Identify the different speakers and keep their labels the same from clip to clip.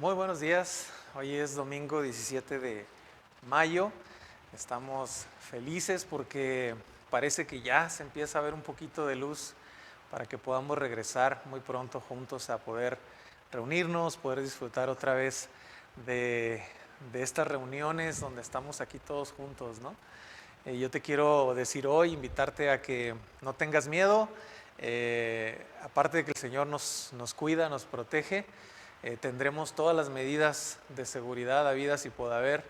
Speaker 1: Muy buenos días, hoy es domingo 17 de mayo, estamos felices porque parece que ya se empieza a ver un poquito de luz para que podamos regresar muy pronto juntos a poder reunirnos, poder disfrutar otra vez de, de estas reuniones donde estamos aquí todos juntos, ¿no? Yo te quiero decir hoy, invitarte a que no tengas miedo, aparte de que el Señor nos cuida, nos protege, tendremos todas las medidas de seguridad habidas y por haber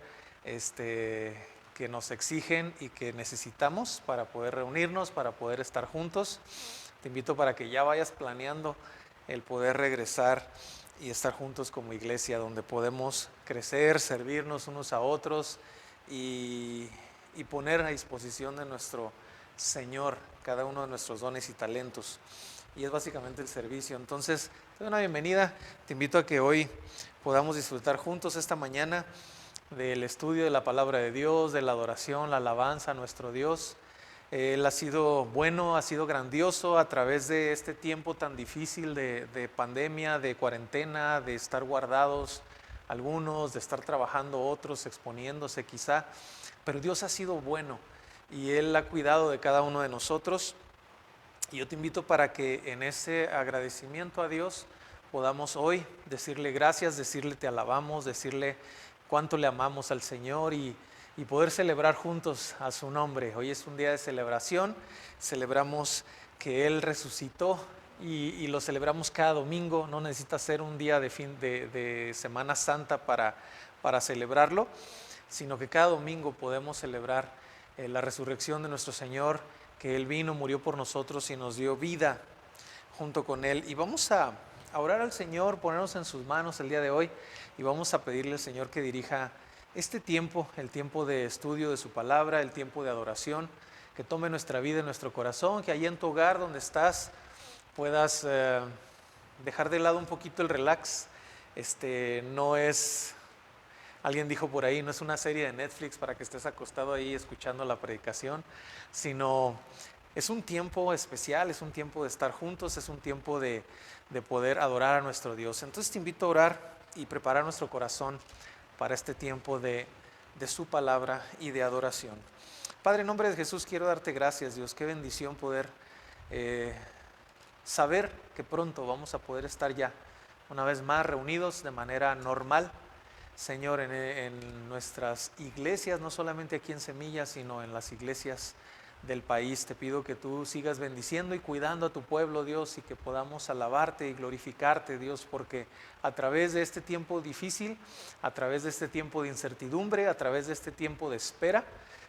Speaker 1: que nos exigen y que necesitamos para poder reunirnos, para poder estar juntos. Te invito para que ya vayas planeando el poder regresar y estar juntos como iglesia, donde podemos crecer, servirnos unos a otros y poner a disposición de nuestro Señor cada uno de nuestros dones y talentos. Y es básicamente el servicio. Entonces, te doy una bienvenida. Te invito a que hoy podamos disfrutar juntos esta mañana del estudio de la palabra de Dios, de la adoración, la alabanza a nuestro Dios. Él ha sido bueno, ha sido grandioso a través de este tiempo tan difícil de pandemia, de cuarentena, de estar guardados algunos, de estar trabajando otros, exponiéndose quizá. Pero Dios ha sido bueno y Él ha cuidado de cada uno de nosotros. Y yo te invito para que en ese agradecimiento a Dios podamos hoy decirle gracias, decirle te alabamos, decirle cuánto le amamos al Señor y poder celebrar juntos a su nombre. Hoy es un día de celebración, celebramos que Él resucitó y lo celebramos cada domingo. No necesita ser un día de Semana Santa para celebrarlo, sino que cada domingo podemos celebrar la resurrección de nuestro Señor, que Él vino, murió por nosotros y nos dio vida junto con Él. Y vamos a orar al Señor, ponernos en sus manos el día de hoy y vamos a pedirle al Señor que dirija este tiempo, el tiempo de estudio de su palabra, el tiempo de adoración, que tome nuestra vida en nuestro corazón, que allí en tu hogar donde estás puedas dejar de lado un poquito el relax. No es... Alguien dijo por ahí, no es una serie de Netflix para que estés acostado ahí escuchando la predicación, sino es un tiempo especial, es un tiempo de estar juntos, es un tiempo de poder adorar a nuestro Dios. Entonces te invito a orar y preparar nuestro corazón para este tiempo de su palabra y de adoración. Padre, en nombre de Jesús quiero darte gracias, Dios. Qué bendición poder saber que pronto vamos a poder estar ya una vez más reunidos de manera normal, Señor, en nuestras iglesias, no solamente aquí en Semilla, sino en las iglesias del país. Te pido que tú sigas bendiciendo y cuidando a tu pueblo, Dios, y que podamos alabarte y glorificarte, Dios, porque a través de este tiempo difícil, a través de este tiempo de incertidumbre, a través de este tiempo de espera,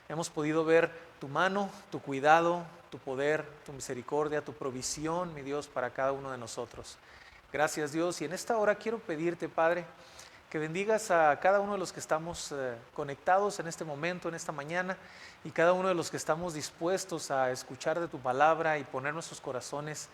Speaker 1: hemos podido ver tu mano, tu cuidado, tu poder, tu misericordia, tu provisión, mi Dios, para cada uno de nosotros. Gracias, Dios, y en esta hora quiero pedirte, Padre, que bendigas a cada uno de los que estamos conectados en este momento, en esta mañana, y cada uno de los que estamos dispuestos a escuchar de tu palabra y poner nuestros corazones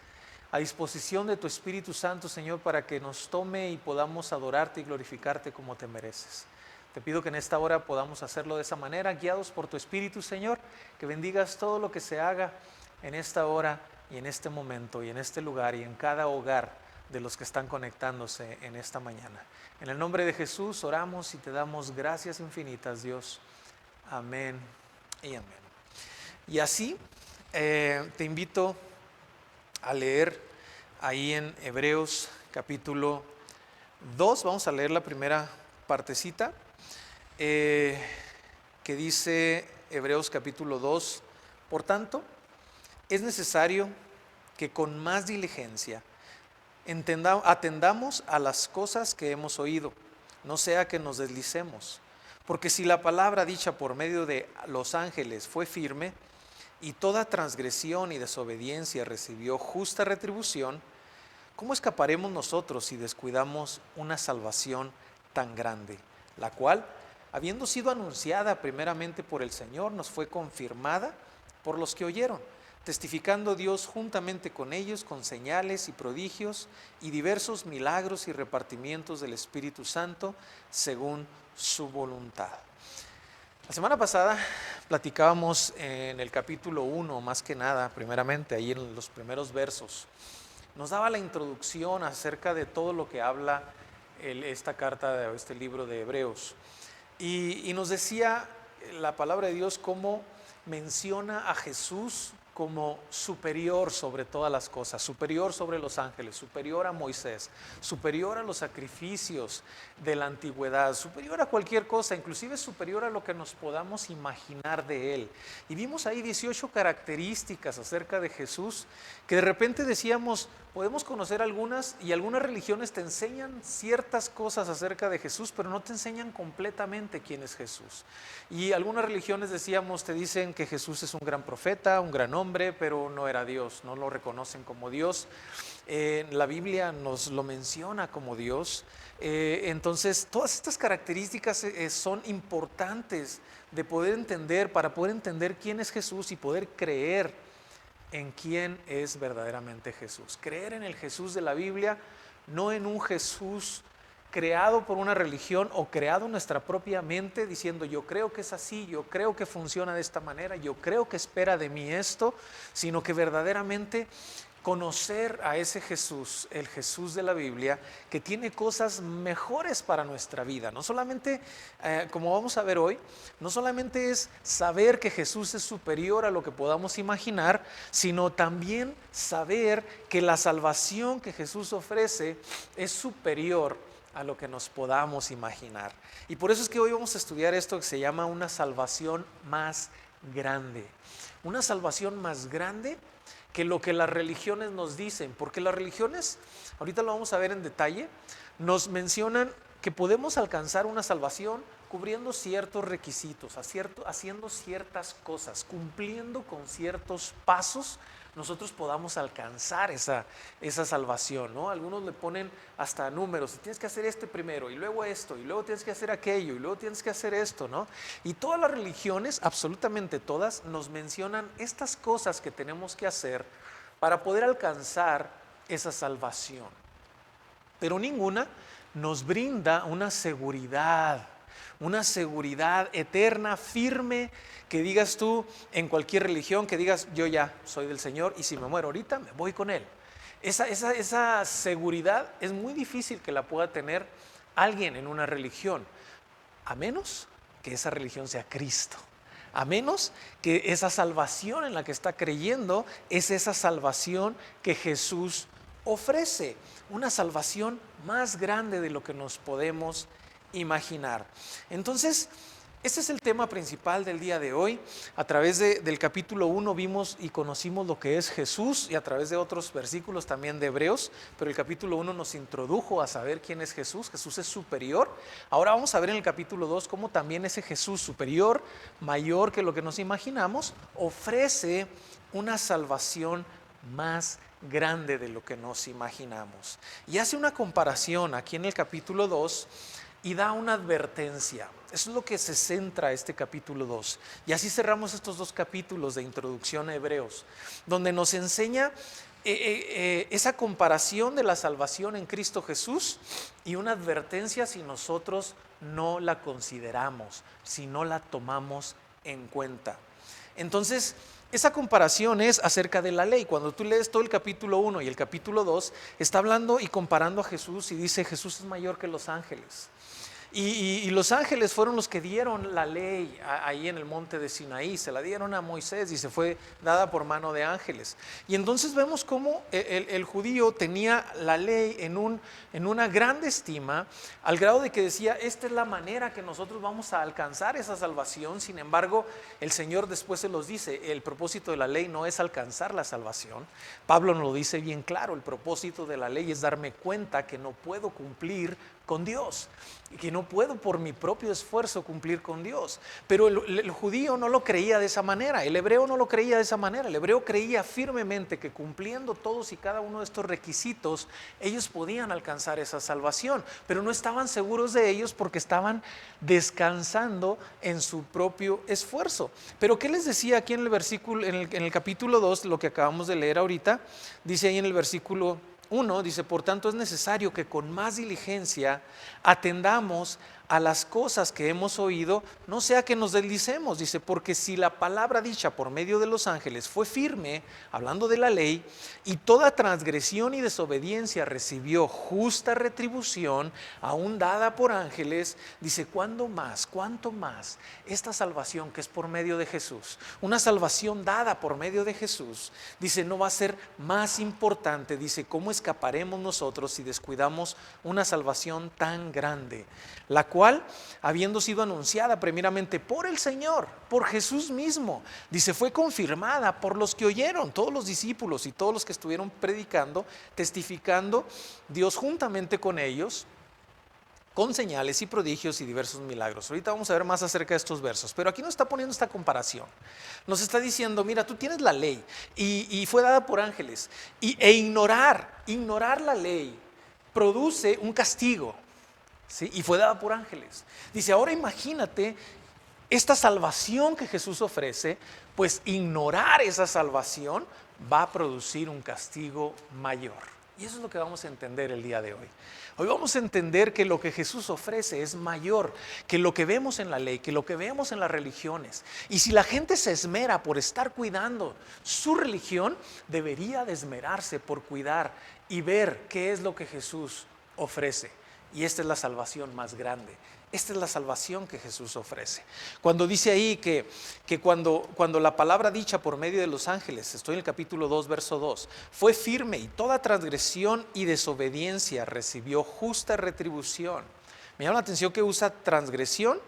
Speaker 1: a disposición de tu Espíritu Santo, Señor, para que nos tome y podamos adorarte y glorificarte como te mereces. Te pido que en esta hora podamos hacerlo de esa manera, guiados por tu Espíritu, Señor, que bendigas todo lo que se haga en esta hora y en este momento y en este lugar y en cada hogar de los que están conectándose en esta mañana. En el nombre de Jesús oramos y te damos gracias infinitas, Dios. Amén y amén. Y así te invito a leer ahí en Hebreos capítulo 2. Vamos a leer la primera partecita que dice Hebreos capítulo 2. Por tanto, es necesario que con más diligencia atendamos a las cosas que hemos oído, no sea que nos deslicemos. Porque si la palabra dicha por medio de los ángeles fue firme, y toda transgresión y desobediencia recibió justa retribución, ¿cómo escaparemos nosotros si descuidamos una salvación tan grande, la cual, habiendo sido anunciada primeramente por el Señor, nos fue confirmada por los que oyeron? Testificando Dios juntamente con ellos con señales y prodigios y diversos milagros y repartimientos del Espíritu Santo según su voluntad. La semana pasada platicábamos en el capítulo 1, más que nada, primeramente, ahí en los primeros versos. Nos daba la introducción acerca de todo lo que habla esta carta, este libro de Hebreos. Y nos decía la palabra de Dios cómo menciona a Jesús como superior sobre todas las cosas, superior sobre los ángeles, superior a Moisés, superior a los sacrificios de la antigüedad, superior a cualquier cosa, inclusive superior a lo que nos podamos imaginar de Él. Y vimos ahí 18 características acerca de Jesús que de repente decíamos, podemos conocer algunas, y algunas religiones te enseñan ciertas cosas acerca de Jesús, pero no te enseñan completamente quién es Jesús. Y algunas religiones, decíamos, te dicen que Jesús es un gran profeta, un gran hombre, pero no era Dios, no lo reconocen como Dios. La Biblia nos lo menciona como Dios. Entonces, todas estas características son importantes de poder entender, para poder entender quién es Jesús y poder creer en quién es verdaderamente Jesús. Creer en el Jesús de la Biblia, no en un Jesús creado por una religión o creado en nuestra propia mente diciendo yo creo que es así, yo creo que funciona de esta manera, yo creo que espera de mí esto, sino que verdaderamente conocer a ese Jesús, el Jesús de la Biblia, que tiene cosas mejores para nuestra vida. No solamente, como vamos a ver hoy, no solamente es saber que Jesús es superior a lo que podamos imaginar, sino también saber que la salvación que Jesús ofrece es superior a lo que nos podamos imaginar. Y por eso es que hoy vamos a estudiar esto que se llama una salvación más grande. Una salvación más grande que lo que las religiones nos dicen, porque las religiones, ahorita lo vamos a ver en detalle, nos mencionan que podemos alcanzar una salvación cubriendo ciertos requisitos, haciendo ciertas cosas, cumpliendo con ciertos pasos, nosotros podamos alcanzar esa salvación, ¿no? Algunos le ponen hasta números, tienes que hacer este primero, y luego esto, y luego tienes que hacer aquello, y luego tienes que hacer esto, ¿no? Y todas las religiones, absolutamente todas, nos mencionan estas cosas que tenemos que hacer para poder alcanzar esa salvación. Pero ninguna nos brinda una seguridad eterna, firme, que digas tú en cualquier religión, que digas yo ya soy del Señor y si me muero ahorita me voy con Él. Esa seguridad es muy difícil que la pueda tener alguien en una religión, a menos que esa religión sea Cristo. A menos que esa salvación en la que está creyendo es esa salvación que Jesús ofrece, una salvación más grande de lo que nos podemos imaginar. Entonces, este es el tema principal del día de hoy. A través del capítulo 1 vimos y conocimos lo que es Jesús, y a través de otros versículos también de Hebreos, pero el capítulo 1 nos introdujo a saber quién es Jesús. Jesús es superior. Ahora vamos a ver en el capítulo 2 cómo también ese Jesús superior, mayor que lo que nos imaginamos, ofrece una salvación más grande de lo que nos imaginamos. Y hace una comparación aquí en el capítulo 2 y da una advertencia. Eso es lo que se centra este capítulo 2. Y así cerramos estos dos capítulos de introducción a Hebreos, donde nos enseña esa comparación de la salvación en Cristo Jesús y una advertencia si nosotros no la consideramos, si no la tomamos en cuenta. Entonces, esa comparación es acerca de la ley. Cuando tú lees todo el capítulo 1 y el capítulo 2, está hablando y comparando a Jesús y dice, Jesús es mayor que los ángeles. Y los ángeles fueron los que dieron la ley ahí en el monte de Sinaí, se la dieron a Moisés y se fue dada por mano de ángeles. Y entonces vemos cómo el judío tenía la ley en una gran estima, al grado de que decía, esta es la manera que nosotros vamos a alcanzar esa salvación. Sin embargo, el Señor después se los dice, el propósito de la ley no es alcanzar la salvación. Pablo nos lo dice bien claro, el propósito de la ley es darme cuenta que no puedo cumplir con Dios, y que no puedo por mi propio esfuerzo cumplir con Dios. Pero el judío no lo creía de esa manera, el hebreo no lo creía de esa manera. El hebreo creía firmemente que cumpliendo todos y cada uno de estos requisitos ellos podían alcanzar esa salvación, pero no estaban seguros de ellos porque estaban descansando en su propio esfuerzo. Pero ¿qué les decía aquí en el versículo, en el capítulo 2, lo que acabamos de leer ahorita? Dice ahí en el versículo 1, dice, por tanto es necesario que con más diligencia atendamos a las cosas que hemos oído, no sea que nos deslicemos. Dice, porque si la palabra dicha por medio de los ángeles fue firme, hablando de la ley, y toda transgresión y desobediencia recibió justa retribución, aún dada por ángeles, dice, ¿cuánto más esta salvación que es por medio de Jesús, una salvación dada por medio de Jesús, dice, no va a ser más importante? Dice, ¿cómo escaparemos nosotros si descuidamos una salvación tan grande, la cual, habiendo sido anunciada primeramente por el Señor, por Jesús mismo, dice, fue confirmada por los que oyeron, todos los discípulos y todos los que estuvieron predicando, testificando, Dios juntamente con ellos, con señales y prodigios y diversos milagros? Ahorita vamos a ver más acerca de estos versos, pero aquí nos está poniendo esta comparación. Nos está diciendo, mira, tú tienes la ley y fue dada por ángeles, e ignorar la ley produce un castigo, ¿sí? Y fue dada por ángeles. Dice, ahora imagínate esta salvación que Jesús ofrece, pues ignorar esa salvación va a producir un castigo mayor. Y eso es lo que vamos a entender el día de hoy. Hoy vamos a entender que lo que Jesús ofrece es mayor que lo que vemos en la ley, que lo que vemos en las religiones. Y si la gente se esmera por estar cuidando su religión, debería de esmerarse por cuidar y ver qué es lo que Jesús ofrece. Y esta es la salvación más grande. Esta es la salvación que Jesús ofrece. Cuando dice ahí que cuando la palabra dicha por medio de los ángeles, estoy en el capítulo 2, verso 2, fue firme y toda transgresión y desobediencia recibió justa retribución. Me llama la atención que usa transgresión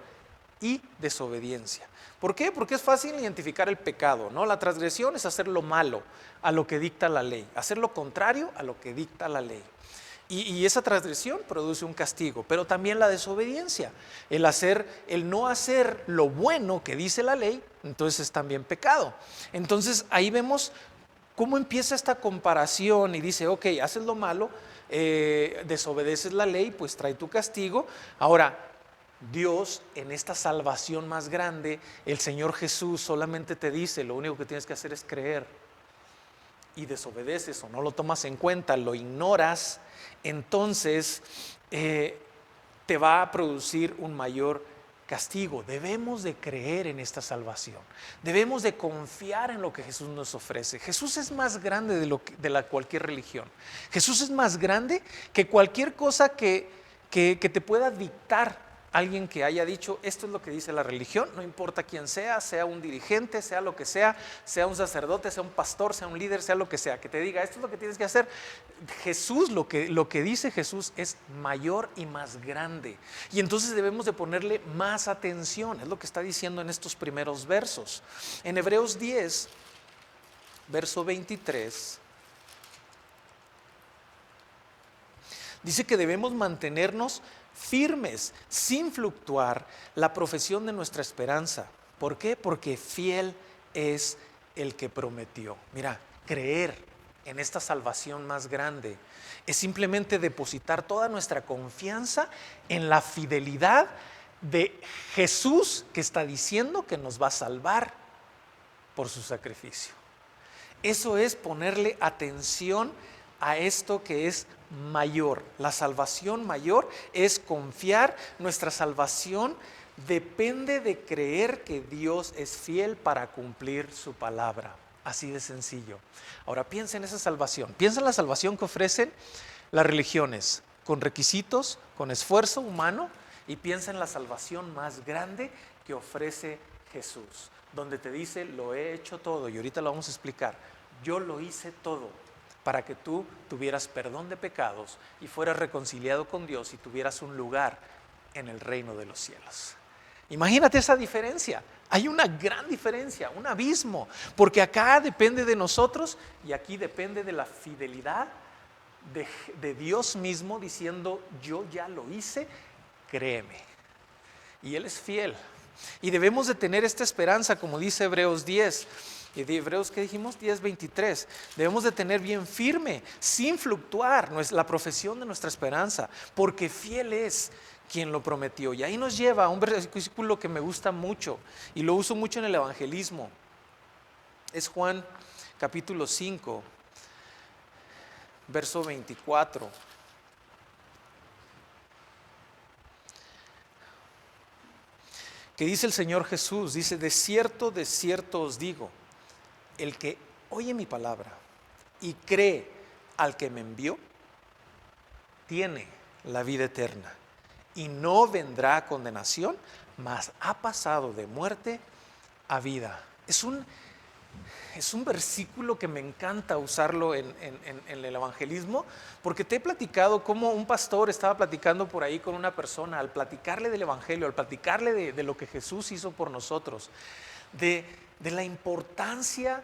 Speaker 1: y desobediencia. ¿Por qué? Porque es fácil identificar el pecado, ¿no? La transgresión es hacer lo malo a lo que dicta la ley, hacer lo contrario a lo que dicta la ley. Y esa transgresión produce un castigo, pero también la desobediencia, el no hacer lo bueno que dice la ley, entonces es también pecado. Entonces ahí vemos cómo empieza esta comparación y dice, ok, haces lo malo, desobedeces la ley, pues trae tu castigo. Ahora, Dios en esta salvación más grande, el Señor Jesús solamente te dice, lo único que tienes que hacer es creer. Y desobedeces o no lo tomas en cuenta, lo ignoras, entonces te va a producir un mayor castigo. Debemos de creer en esta salvación, debemos de confiar en lo que Jesús nos ofrece. Jesús es más grande de cualquier religión. Jesús es más grande que cualquier cosa que te pueda dictar alguien que haya dicho, esto es lo que dice la religión, no importa quién sea un dirigente, sea lo que sea un sacerdote, sea un pastor, sea un líder, sea lo que sea, que te diga, esto es lo que tienes que hacer. Jesús, lo que dice Jesús es mayor y más grande. Y entonces debemos de ponerle más atención, es lo que está diciendo en estos primeros versos. En Hebreos 10, verso 23, dice que debemos mantenernos firmes, sin fluctuar, la profesión de nuestra esperanza. ¿Por qué? Porque fiel es el que prometió. Mira, creer en esta salvación más grande es simplemente depositar toda nuestra confianza en la fidelidad de Jesús, que está diciendo que nos va a salvar por su sacrificio. Eso es ponerle atención a esto que es mayor. La salvación mayor es confiar. Nuestra salvación depende de creer que Dios es fiel para cumplir su palabra. Así de sencillo. Ahora piensa en esa salvación. Piensa en la salvación que ofrecen las religiones, con requisitos, con esfuerzo humano, y piensa en la salvación más grande que ofrece Jesús, donde te dice, lo he hecho todo, y ahorita lo vamos a explicar. Yo lo hice todo para que tú tuvieras perdón de pecados y fueras reconciliado con Dios y tuvieras un lugar en el reino de los cielos. Imagínate esa diferencia. Hay una gran diferencia, un abismo, porque acá depende de nosotros y aquí depende de la fidelidad de Dios mismo diciendo, yo ya lo hice, créeme. Y Él es fiel. Y debemos de tener esta esperanza, como dice Hebreos 10. Y de Hebreos, ¿qué dijimos? 10:23. Debemos de tener bien firme, sin fluctuar, la profesión de nuestra esperanza, porque fiel es quien lo prometió. Y ahí nos lleva a un versículo que me gusta mucho y lo uso mucho en el evangelismo. Es Juan capítulo 5, verso 24. que dice el Señor Jesús, dice, de cierto os digo, el que oye mi palabra y cree al que me envió, tiene la vida eterna y no vendrá a condenación, mas ha pasado de muerte a vida. Es un versículo que me encanta usarlo en el evangelismo, porque te he platicado cómo un pastor estaba platicando por ahí con una persona, al platicarle del evangelio, al platicarle de lo que Jesús hizo por nosotros, de la importancia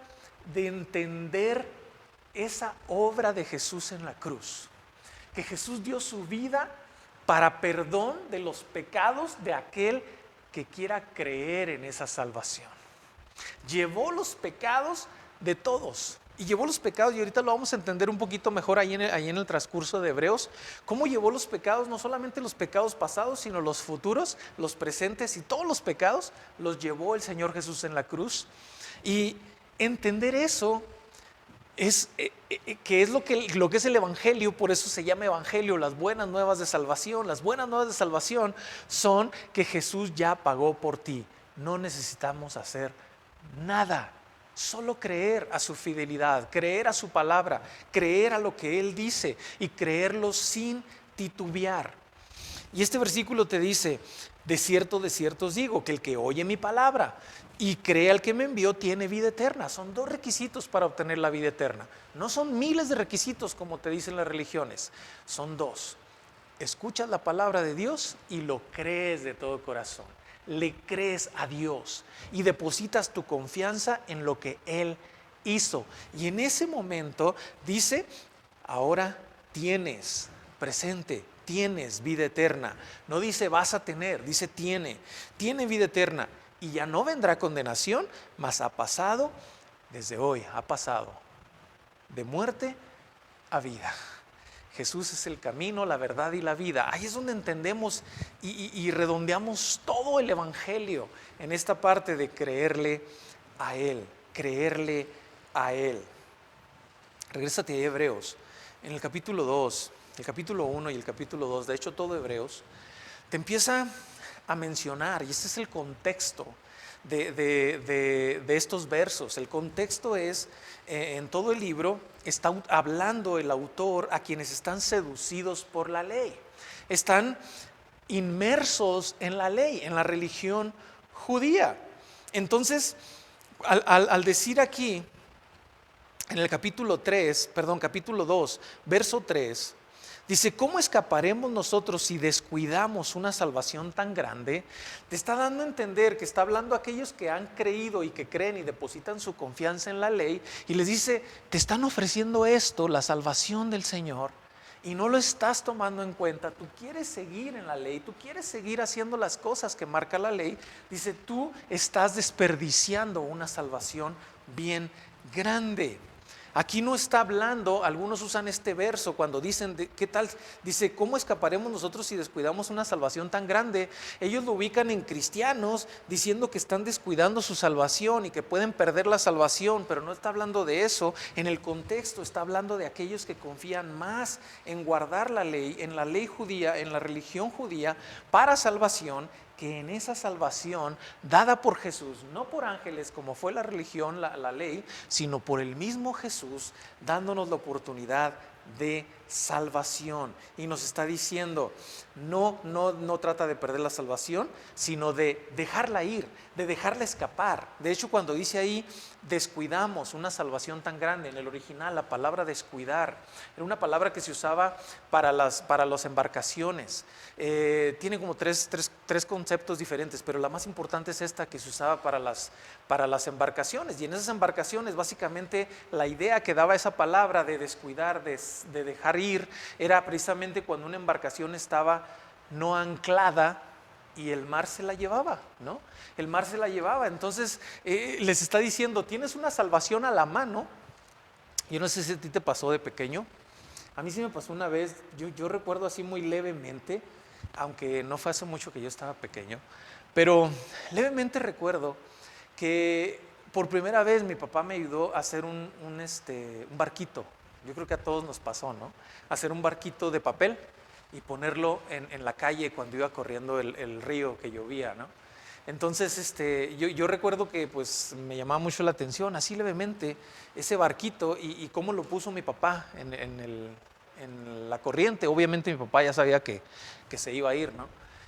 Speaker 1: de entender esa obra de Jesús en la cruz, que Jesús dio su vida para perdón de los pecados de aquel que quiera creer en esa salvación. Llevó los pecados de todos. Y llevó los pecados, y ahorita lo vamos a entender un poquito mejor ahí en el transcurso de Hebreos, cómo llevó los pecados, no solamente los pecados pasados, sino los futuros, los presentes, y todos los pecados los llevó el Señor Jesús en la cruz. Y entender eso es que es lo que es el evangelio. Por eso se llama evangelio, las buenas nuevas de salvación. Las buenas nuevas de salvación son que Jesús ya pagó por ti. No necesitamos hacer nada, solo creer a su fidelidad, creer a su palabra, creer a lo que Él dice y creerlo sin titubear. Y este versículo te dice, de cierto os digo, que el que oye mi palabra y cree al que me envió tiene vida eterna. Son dos requisitos para obtener la vida eterna. No son miles de requisitos como te dicen las religiones, son dos. Escuchas la palabra de Dios y lo crees de todo corazón. Le crees a Dios y depositas tu confianza en lo que Él hizo. Y en ese momento dice, ahora tienes, presente, tienes vida eterna. No dice vas a tener, dice tiene vida eterna. Y ya no vendrá condenación, mas ha pasado, desde hoy ha pasado de muerte a vida. Jesús es el camino, la verdad y la vida. Ahí es donde entendemos y redondeamos todo el evangelio en esta parte de creerle a Él, creerle a Él. Regrésate a Hebreos, en el capítulo 2, el capítulo 1 y el capítulo 2, de hecho todo Hebreos, te empieza a mencionar, y este es el contexto de estos versos. El contexto es, en todo el libro, está hablando el autor a quienes están seducidos por la ley. Están inmersos en la ley, en la religión judía. Entonces, al decir aquí, en el capítulo 2, verso 3, dice, ¿cómo escaparemos nosotros si descuidamos una salvación tan grande? Te está dando a entender que está hablando a aquellos que han creído y que creen y depositan su confianza en la ley, y les dice, te están ofreciendo esto, la salvación del Señor, y no lo estás tomando en cuenta. Tú quieres seguir en la ley, tú quieres seguir haciendo las cosas que marca la ley. Dice, tú estás desperdiciando una salvación bien grande. Aquí no está hablando, algunos usan este verso cuando dicen, ¿qué tal? Dice, ¿cómo escaparemos nosotros si descuidamos una salvación tan grande? Ellos lo ubican en cristianos diciendo que están descuidando su salvación y que pueden perder la salvación, pero no está hablando de eso. En el contexto está hablando de aquellos que confían más en guardar la ley, en la ley judía, en la religión judía para salvación, que en esa salvación dada por Jesús, no por ángeles como fue la religión, la ley, sino por el mismo Jesús, dándonos la oportunidad de salvación. Y nos está diciendo, no trata de perder la salvación, sino de dejarla ir, de dejarla escapar. De hecho, cuando dice ahí, descuidamos una salvación tan grande, en el original la palabra descuidar era una palabra que se usaba para las embarcaciones. Tiene como tres conceptos diferentes, pero la más importante es esta que se usaba para las embarcaciones. Y en esas embarcaciones, básicamente, la idea que daba esa palabra de descuidar, de dejar ir, era precisamente cuando una embarcación estaba no anclada y el mar se la llevaba, ¿no? El mar se la llevaba. Entonces les está diciendo, tienes una salvación a la mano. Yo no sé si a ti te pasó de pequeño. A mí sí me pasó una vez. Yo recuerdo así muy levemente, aunque no fue hace mucho que yo estaba pequeño, pero levemente recuerdo que por primera vez mi papá me ayudó a hacer un barquito. Yo creo que a todos nos pasó, ¿no? Hacer un barquito de papel y ponerlo en la calle cuando iba corriendo el río que llovía, ¿no? Entonces, yo recuerdo que pues me llamaba mucho la atención, así levemente, ese barquito y cómo lo puso mi papá en la corriente. Obviamente mi papá ya sabía que se iba a ir, ¿no?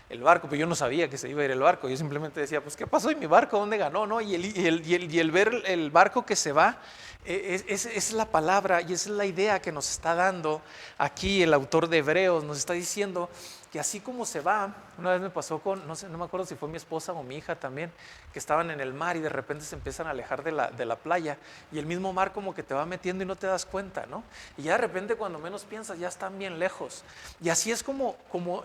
Speaker 1: El barco, pero yo no sabía que se iba a ir el barco. Yo simplemente decía, pues, ¿qué pasó? ¿Y mi barco dónde ganó? ¿No? Y el ver el barco que se va, es la palabra y esa es la idea que nos está dando aquí el autor de Hebreos. Nos está diciendo que así como se va, una vez me pasó con, no sé, no me acuerdo si fue mi esposa o mi hija también, que estaban en el mar y de repente se empiezan a alejar de la playa y el mismo mar como que te va metiendo y no te das cuenta, ¿no? Y ya de repente cuando menos piensas ya están bien lejos. Y así es como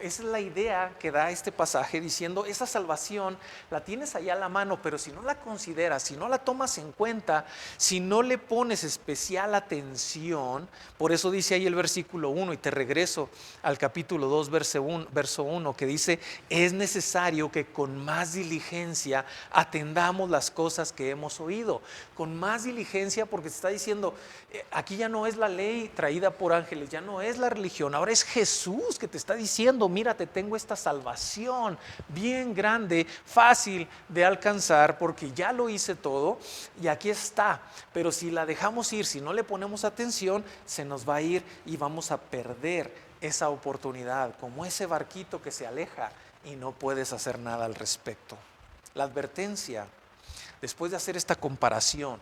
Speaker 1: esa es la idea que da este pasaje diciendo, esa salvación la tienes allá a la mano, pero si no la consideras, si no la tomas en cuenta, si no le pones especial atención, por eso dice ahí el versículo 1 y te regreso al capítulo 2, verso 1, que dice, es necesario que con más diligencia atendamos las cosas que hemos oído, con más diligencia, porque se está diciendo, aquí ya no es la ley traída por ángeles, ya no es la religión, ahora es Jesús que te está diciendo, mira, te tengo esta salvación bien grande, fácil de alcanzar, porque ya lo hice todo y aquí está, pero si la dejamos ir, si no le ponemos atención, se nos va a ir y vamos a perder esa oportunidad, como ese barquito que se aleja y no puedes hacer nada al respecto. La advertencia, después de hacer esta comparación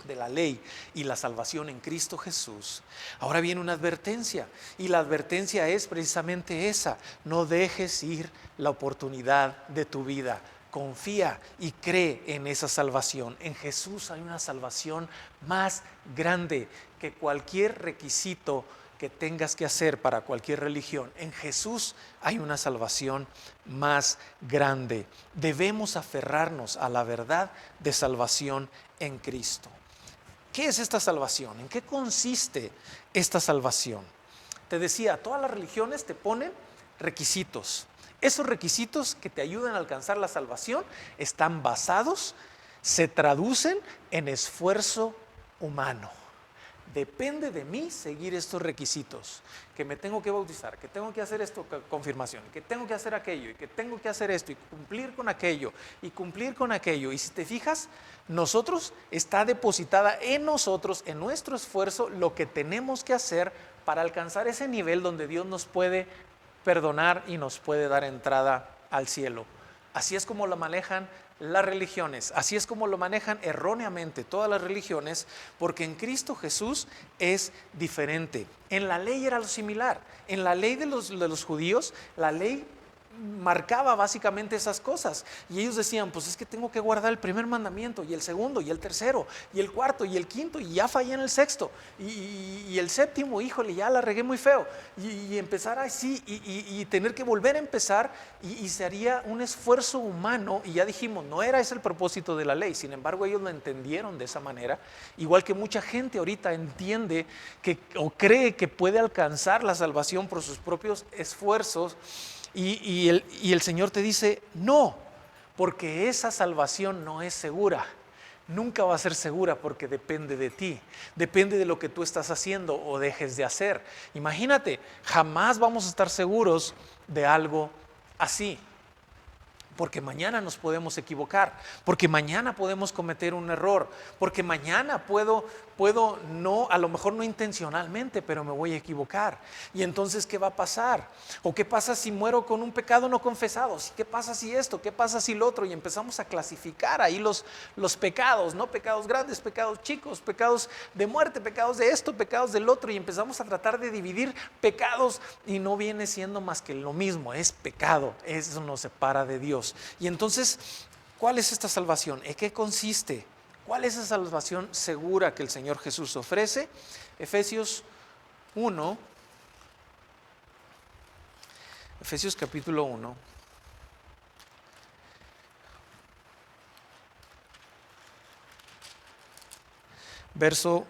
Speaker 1: de la ley y la salvación en Cristo Jesús, ahora viene una advertencia y la advertencia es precisamente esa: no dejes ir la oportunidad de tu vida. Confía y cree en esa salvación. En Jesús hay una salvación más grande que cualquier requisito que tengas que hacer para cualquier religión. En Jesús hay una salvación más grande. Debemos aferrarnos a la verdad de salvación en Cristo. ¿Qué es esta salvación? ¿En qué consiste esta salvación? Te decía, todas las religiones te ponen requisitos. Esos requisitos que te ayudan a alcanzar la salvación están basados, se traducen en esfuerzo humano. Depende de mí seguir estos requisitos, que me tengo que bautizar, que tengo que hacer esto, confirmación, que tengo que hacer aquello, y que tengo que hacer esto, y cumplir con aquello, y cumplir con aquello. Y si te fijas, nosotros, está depositada en nosotros, en nuestro esfuerzo, lo que tenemos que hacer para alcanzar ese nivel donde Dios nos puede perdonar y nos puede dar entrada al cielo. Así es como lo manejan las religiones, así es como lo manejan erróneamente todas las religiones, porque en Cristo Jesús es diferente. En la ley era lo similar, en la ley de los judíos, la ley marcaba básicamente esas cosas y ellos decían, pues es que tengo que guardar el primer mandamiento y el segundo y el tercero y el cuarto y el quinto y ya fallé en el sexto y el séptimo, híjole, ya la regué muy feo y empezar así y tener que volver a empezar y se haría un esfuerzo humano y ya dijimos, no era ese el propósito de la ley. Sin embargo, ellos lo entendieron de esa manera, igual que mucha gente ahorita entiende o cree que puede alcanzar la salvación por sus propios esfuerzos. Y el Señor te dice, no, porque esa salvación no es segura. Nunca va a ser segura porque depende de ti, depende de lo que tú estás haciendo o dejes de hacer. Imagínate, jamás vamos a estar seguros de algo así. Porque mañana nos podemos equivocar, porque mañana podemos cometer un error, porque mañana puedo no, a lo mejor no intencionalmente, pero me voy a equivocar. Y entonces, ¿qué va a pasar? ¿O qué pasa si muero con un pecado no confesado? ¿Qué pasa si esto? ¿Qué pasa si lo otro? Y empezamos a clasificar ahí los pecados, ¿no? Pecados grandes, pecados chicos, pecados de muerte, pecados de esto, pecados del otro. Y empezamos a tratar de dividir pecados y no viene siendo más que lo mismo, es pecado, eso nos separa de Dios. Y entonces, ¿cuál es esta salvación? ¿En qué consiste? ¿Cuál es esa salvación segura que el Señor Jesús ofrece? Efesios capítulo 1. Verso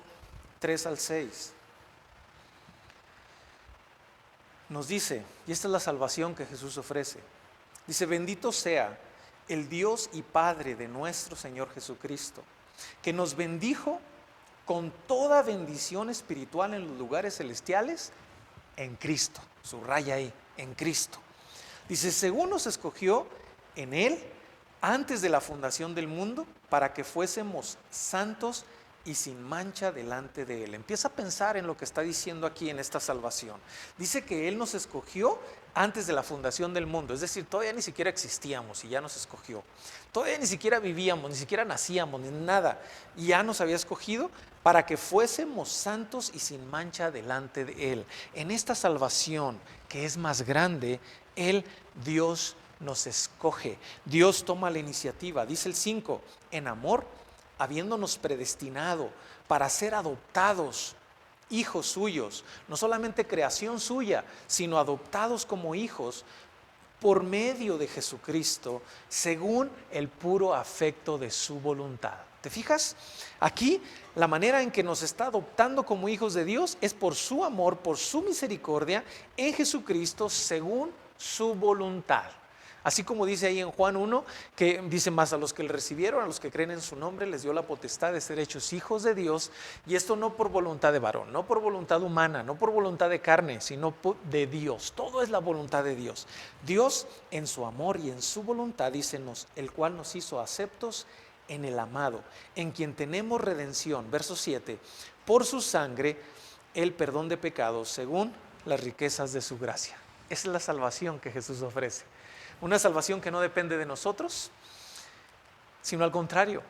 Speaker 1: 3 al 6. Nos dice, y esta es la salvación que Jesús ofrece. Dice, bendito sea el Dios y Padre de nuestro Señor Jesucristo, que nos bendijo con toda bendición espiritual en los lugares celestiales en Cristo. Subraya ahí, en Cristo. Dice, según nos escogió en Él antes de la fundación del mundo para que fuésemos santos y sin mancha delante de Él. Empieza a pensar en lo que está diciendo aquí en esta salvación. Dice que Él nos escogió antes de la fundación del mundo, es decir, todavía ni siquiera existíamos y ya nos escogió. Todavía ni siquiera vivíamos, ni siquiera nacíamos, ni nada, y ya nos había escogido para que fuésemos santos y sin mancha delante de Él. En esta salvación que es más grande, Dios nos escoge, Dios toma la iniciativa. Dice el 5, en amor, habiéndonos predestinado para ser adoptados hijos suyos, no solamente creación suya, sino adoptados como hijos por medio de Jesucristo, según el puro afecto de su voluntad. ¿Te fijas? Aquí la manera en que nos está adoptando como hijos de Dios es por su amor, por su misericordia en Jesucristo, según su voluntad. Así como dice ahí en Juan 1, que dice: más a los que le recibieron, a los que creen en su nombre, les dio la potestad de ser hechos hijos de Dios, y esto no por voluntad de varón, no por voluntad humana, no por voluntad de carne, sino de Dios. Todo es la voluntad de Dios. Dios en su amor y en su voluntad, dice, el cual nos hizo aceptos en el amado, en quien tenemos redención, verso 7, por su sangre, el perdón de pecados, según las riquezas de su gracia. Esa es la salvación que Jesús ofrece. Una salvación que no depende de nosotros, sino al contrario,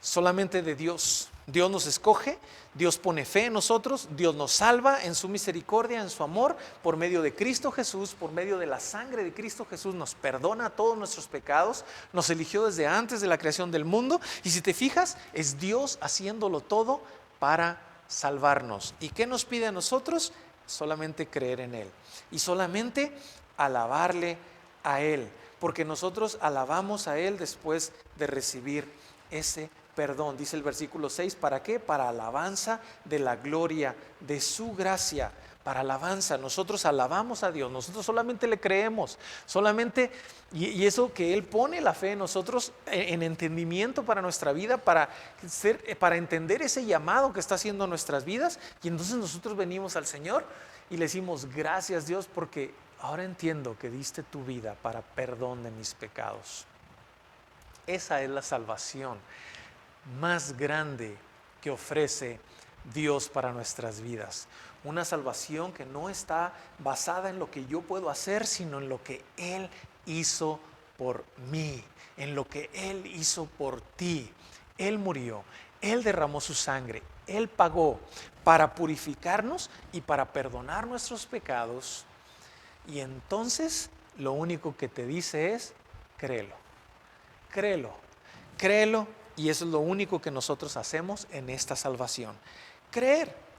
Speaker 1: solamente de Dios. Dios nos escoge, Dios pone fe en nosotros, Dios nos salva en su misericordia, en su amor, por medio de Cristo Jesús, por medio de la sangre de Cristo Jesús, nos perdona todos nuestros pecados, nos eligió desde antes de la creación del mundo, y si te fijas, es Dios haciéndolo todo para salvarnos. ¿Y qué nos pide a nosotros? Solamente creer en Él y solamente alabarle a Él, porque nosotros alabamos a Él después de recibir ese perdón. Dice el versículo 6, ¿para qué? Para alabanza de la gloria de su gracia. Para alabanza, nosotros alabamos a Dios, nosotros solamente le creemos, solamente, y eso que Él pone la fe en nosotros en entendimiento para nuestra vida, para entender ese llamado que está haciendo nuestras vidas, y entonces nosotros venimos al Señor y le decimos: gracias Dios, porque ahora entiendo que diste tu vida para perdón de mis pecados. Esa es la salvación más grande que ofrece Dios para nuestras vidas. Una salvación que no está basada en lo que yo puedo hacer, sino en lo que Él hizo por mí, en lo que Él hizo por ti. Él murió, Él derramó su sangre, Él pagó para purificarnos y para perdonar nuestros pecados. Y entonces lo único que te dice es: créelo, créelo, créelo. Y eso es lo único que nosotros hacemos en esta salvación: creer.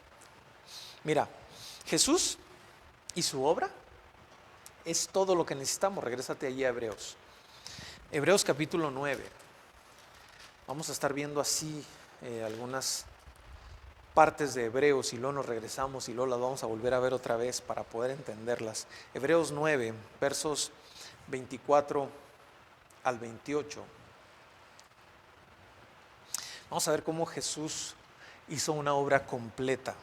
Speaker 1: Mira, Jesús y su obra es todo lo que necesitamos. Regrésate allí a Hebreos. Hebreos capítulo 9. Vamos a estar viendo así algunas partes de Hebreos, y luego nos regresamos y luego las vamos a volver a ver otra vez para poder entenderlas. Hebreos 9, versos 24 al 28. Vamos a ver cómo Jesús hizo una obra completa.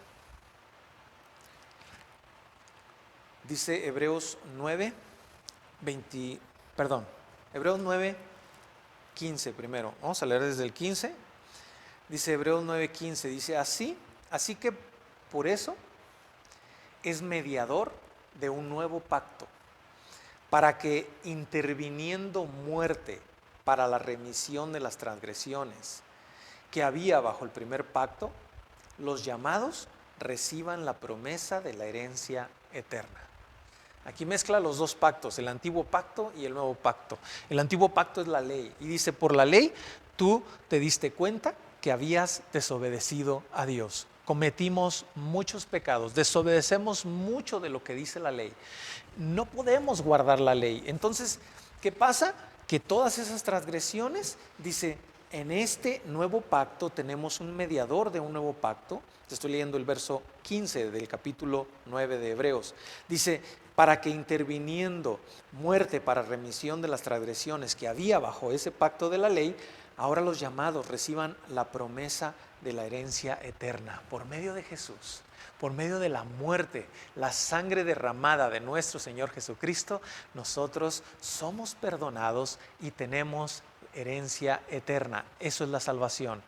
Speaker 1: Dice Hebreos 9, Hebreos 9, 15 primero. Vamos a leer desde el 15. Dice Hebreos 9, 15, dice: así que por eso es mediador de un nuevo pacto, para que, interviniendo muerte para la remisión de las transgresiones que había bajo el primer pacto, los llamados reciban la promesa de la herencia eterna. Aquí mezcla los dos pactos, el antiguo pacto y el nuevo pacto. El antiguo pacto es la ley, y dice: por la ley tú te diste cuenta que habías desobedecido a Dios. Cometimos muchos pecados, desobedecemos mucho de lo que dice la ley. No podemos guardar la ley. Entonces, ¿qué pasa? Que todas esas transgresiones, dice, en este nuevo pacto tenemos un mediador de un nuevo pacto. Te estoy leyendo el verso 15 del capítulo 9 de Hebreos. Dice: para que, interviniendo muerte para remisión de las transgresiones que había bajo ese pacto de la ley, ahora los llamados reciban la promesa de la herencia eterna por medio de Jesús. Por medio de la muerte, la sangre derramada de nuestro Señor Jesucristo, nosotros somos perdonados y tenemos herencia eterna. Eso es la salvación.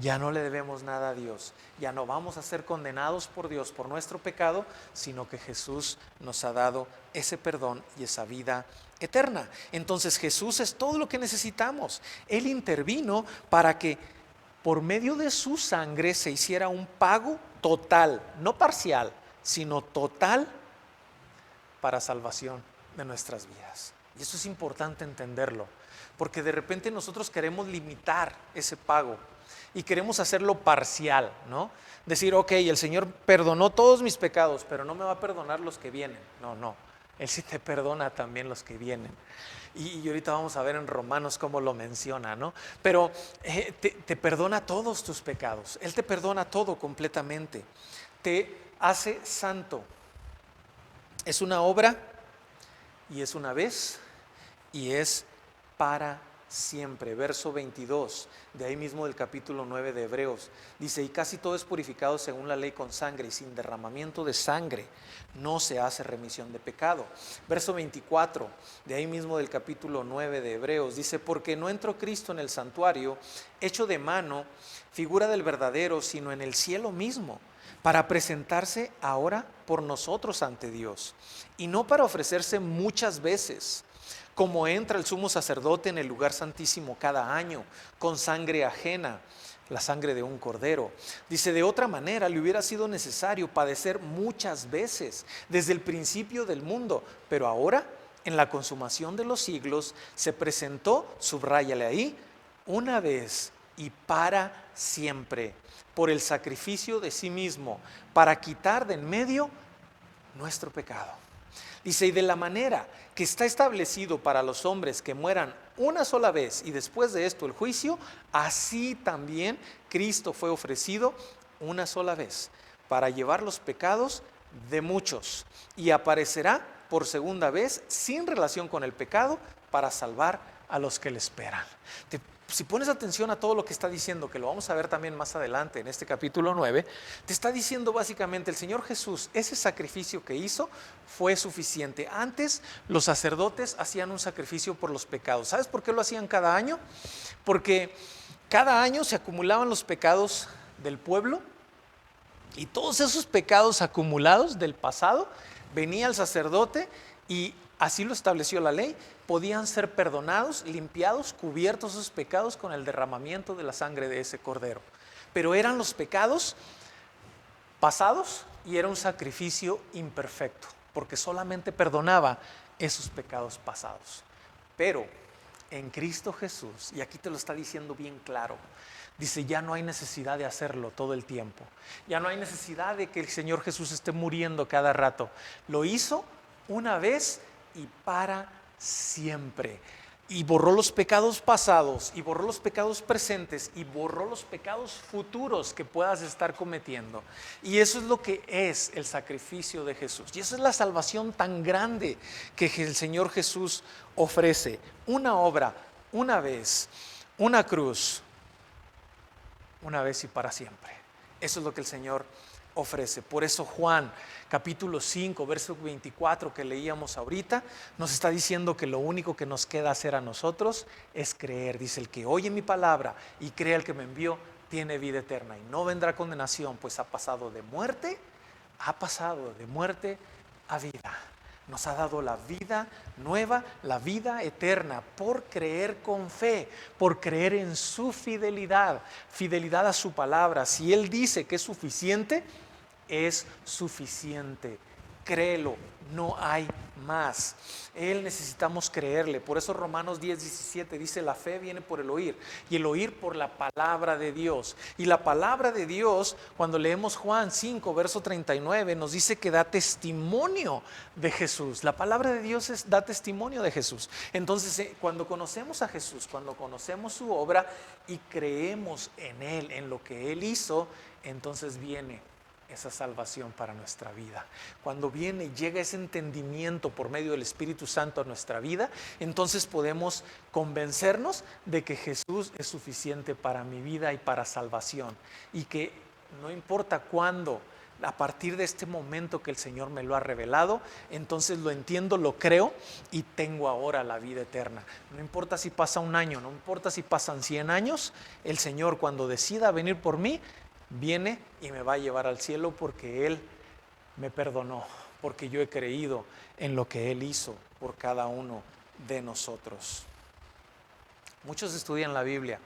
Speaker 1: Ya no le debemos nada a Dios. Ya no vamos a ser condenados por Dios por nuestro pecado, sino que Jesús nos ha dado ese perdón y esa vida eterna. Entonces Jesús es todo lo que necesitamos. Él intervino para que por medio de su sangre se hiciera un pago total, no parcial, sino total para salvación de nuestras vidas. Y eso es importante entenderlo, porque de repente nosotros queremos limitar ese pago y queremos hacerlo parcial, ¿no? Decir, ok, el Señor perdonó todos mis pecados, pero no me va a perdonar los que vienen. No, Él sí te perdona también los que vienen. Y ahorita vamos a ver en Romanos cómo lo menciona, ¿no? Pero te perdona todos tus pecados. Él te perdona todo completamente. Te hace santo. Es una obra y es una vez y es para siempre. Verso 22, de ahí mismo del capítulo 9 de Hebreos. Dice, y casi todo es purificado según la ley con sangre, y sin derramamiento de sangre no se hace remisión de pecado. Verso 24, de ahí mismo del capítulo 9 de Hebreos. Dice, porque no entró Cristo en el santuario, hecho de mano, figura del verdadero, sino en el cielo mismo, para presentarse ahora por nosotros ante Dios, y no para ofrecerse muchas veces, como entra el sumo sacerdote en el lugar santísimo cada año, con sangre ajena, la sangre de un cordero. Dice, de otra manera le hubiera sido necesario padecer muchas veces desde el principio del mundo, pero ahora, en la consumación de los siglos, se presentó, subráyale ahí, una vez y para siempre, por el sacrificio de sí mismo, para quitar de en medio nuestro pecado. Dice, y de la manera que está establecido para los hombres que mueran una sola vez y después de esto el juicio, así también Cristo fue ofrecido una sola vez para llevar los pecados de muchos, y aparecerá por segunda vez sin relación con el pecado para salvar a los que le esperan. Si pones atención a todo lo que está diciendo, que lo vamos a ver también más adelante en este capítulo 9, te está diciendo básicamente el Señor Jesús, ese sacrificio que hizo fue suficiente. Antes los sacerdotes hacían un sacrificio por los pecados. ¿Sabes por qué lo hacían cada año? Porque cada año se acumulaban los pecados del pueblo, y todos esos pecados acumulados del pasado, venía el sacerdote y así lo estableció la ley, podían ser perdonados, limpiados, cubiertos esos pecados con el derramamiento de la sangre de ese cordero. Pero eran los pecados pasados y era un sacrificio imperfecto, porque solamente perdonaba esos pecados pasados. Pero en Cristo Jesús, y aquí te lo está diciendo bien claro, dice, ya no hay necesidad de hacerlo todo el tiempo. Ya no hay necesidad de que el Señor Jesús esté muriendo cada rato. Lo hizo una vez y para siempre. Y borró los pecados pasados, y borró los pecados presentes, y borró los pecados futuros que puedas estar cometiendo. Y eso es lo que es el sacrificio de Jesús. Y esa es la salvación tan grande que el Señor Jesús ofrece. Una obra, una vez, una cruz, una vez y para siempre. Eso es lo que el Señor ofrece. Por eso Juan capítulo 5 verso 24 que leíamos ahorita nos está diciendo que lo único que nos queda hacer a nosotros es creer. Dice, el que oye mi palabra y cree al que me envió tiene vida eterna y no vendrá condenación, pues ha pasado de muerte a vida. Nos ha dado la vida nueva, la vida eterna, por creer con fe, por creer en su fidelidad, fidelidad a su palabra. Si Él dice que es suficiente, es suficiente. Créelo, no hay más. Él necesitamos creerle. Por eso Romanos 10:17 dice, la fe viene por el oír, y el oír por la palabra de Dios. Y la palabra de Dios, cuando leemos Juan 5 verso 39, nos dice que da testimonio de Jesús. La palabra de Dios da testimonio de Jesús. Entonces cuando conocemos a Jesús, cuando conocemos su obra y creemos en Él, en lo que Él hizo, entonces viene esa salvación para nuestra vida. Cuando viene y llega ese entendimiento por medio del Espíritu Santo a nuestra vida, entonces podemos convencernos de que Jesús es suficiente para mi vida y para salvación. Y que no importa cuándo, a partir de este momento que el Señor me lo ha revelado, entonces lo entiendo, lo creo y tengo ahora la vida eterna. No importa si pasa un año, no importa si pasan 100 años, el Señor cuando decida venir por mí, viene y me va a llevar al cielo porque Él me perdonó, porque yo he creído en lo que Él hizo por cada uno de nosotros. Muchos estudian la Biblia,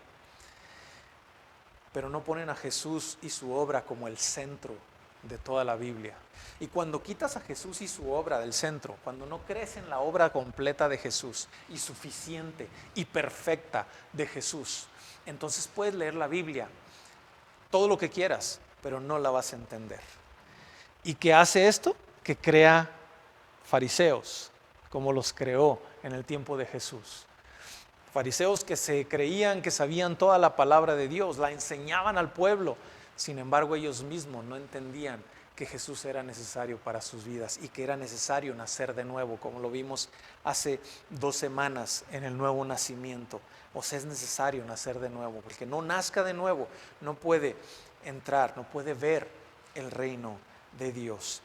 Speaker 1: pero no ponen a Jesús y su obra como el centro de toda la Biblia. Y cuando quitas a Jesús y su obra del centro, cuando no crees en la obra completa de Jesús y suficiente y perfecta de Jesús, entonces puedes leer la Biblia todo lo que quieras, pero no la vas a entender. ¿Y qué hace esto? Que crea fariseos, como los creó en el tiempo de Jesús. Fariseos que se creían que sabían toda la palabra de Dios, la enseñaban al pueblo. Sin embargo, ellos mismos no entendían que Jesús era necesario para sus vidas y que era necesario nacer de nuevo, como lo vimos hace 2 semanas en el nuevo nacimiento. O sea, es necesario nacer de nuevo, porque no nazca de nuevo, no puede entrar, no puede ver el reino de Dios.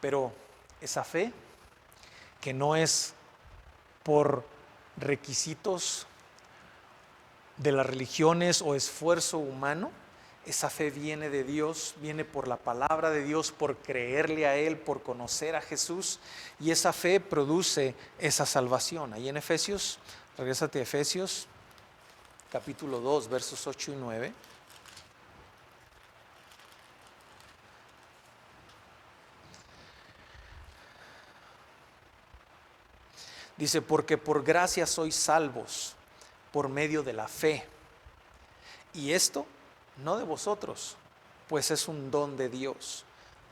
Speaker 1: Pero esa fe, que no es por requisitos de las religiones o esfuerzo humano, esa fe viene de Dios, viene por la palabra de Dios, por creerle a Él, por conocer a Jesús, y esa fe produce esa salvación. Ahí en Efesios, regrésate a Efesios, capítulo 2, versos 8 y 9. Dice, porque por gracia sois salvos por medio de la fe. Y esto no de vosotros, pues es un don de Dios,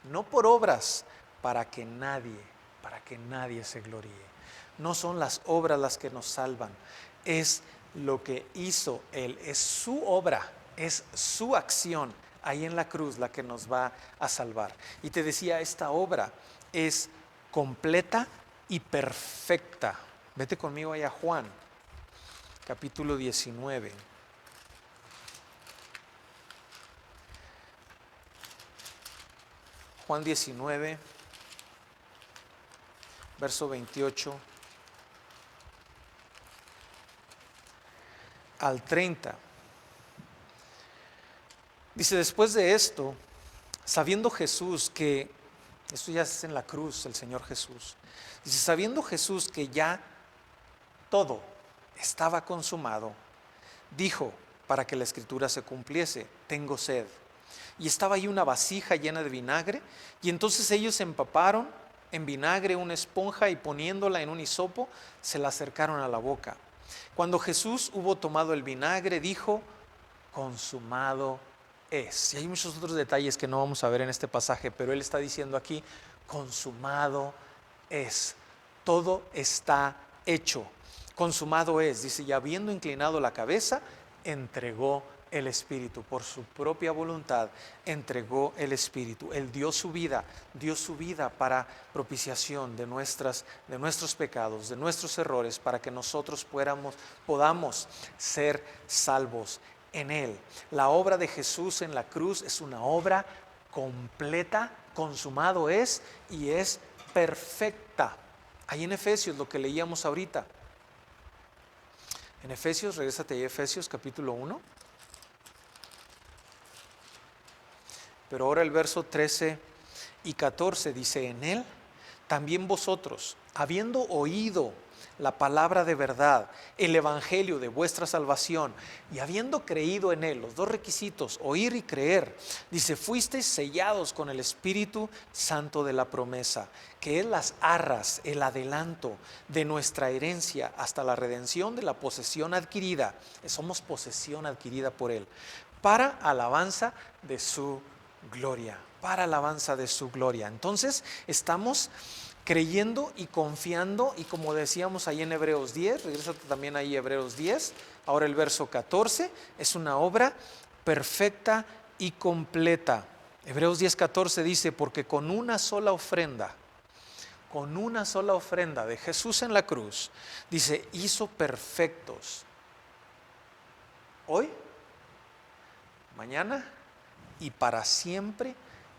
Speaker 1: no por obras, para que nadie se gloríe. No son las obras las que nos salvan, es lo que hizo Él, es su obra, es su acción ahí en la cruz la que nos va a salvar. Y te decía, esta obra es completa y perfecta. Vete conmigo allá a Juan, capítulo 19. Juan 19, verso 28 al 30. Dice, después de esto, sabiendo Jesús que, esto ya es en la cruz, el Señor Jesús, dice, sabiendo Jesús que ya todo estaba consumado, dijo, para que la escritura se cumpliese, tengo sed. Y estaba ahí una vasija llena de vinagre, y entonces ellos empaparon en vinagre una esponja y poniéndola en un hisopo, se la acercaron a la boca. Cuando Jesús hubo tomado el vinagre, dijo, consumado es. Y hay muchos otros detalles que no vamos a ver en este pasaje, pero él está diciendo aquí, consumado es. Todo está hecho. Consumado es, dice, y habiendo inclinado la cabeza, entregó el Espíritu, por su propia voluntad entregó el Espíritu. Él dio su vida para propiciación de nuestros pecados, de nuestros errores, para que nosotros podamos ser salvos en Él. La obra de Jesús en la cruz es una obra completa, consumado es, y es perfecta. Ahí en Efesios, lo que leíamos ahorita. En Efesios, regrésate ahí a Efesios capítulo 1. Pero ahora el verso 13 y 14 dice, en Él también vosotros, habiendo oído la palabra de verdad, el evangelio de vuestra salvación, y habiendo creído en Él, los dos requisitos, oír y creer, dice, fuisteis sellados con el Espíritu Santo de la promesa, que es las arras, el adelanto de nuestra herencia hasta la redención de la posesión adquirida. Somos posesión adquirida por Él, para alabanza de su gloria, para alabanza de su gloria. Entonces estamos creyendo y confiando, y como decíamos ahí en Hebreos 10, regrésate también ahí a Hebreos 10, ahora el verso 14, es una obra perfecta y completa. Hebreos 10:14 dice, porque con una sola ofrenda de Jesús en la cruz, dice, hizo perfectos hoy, mañana y para siempre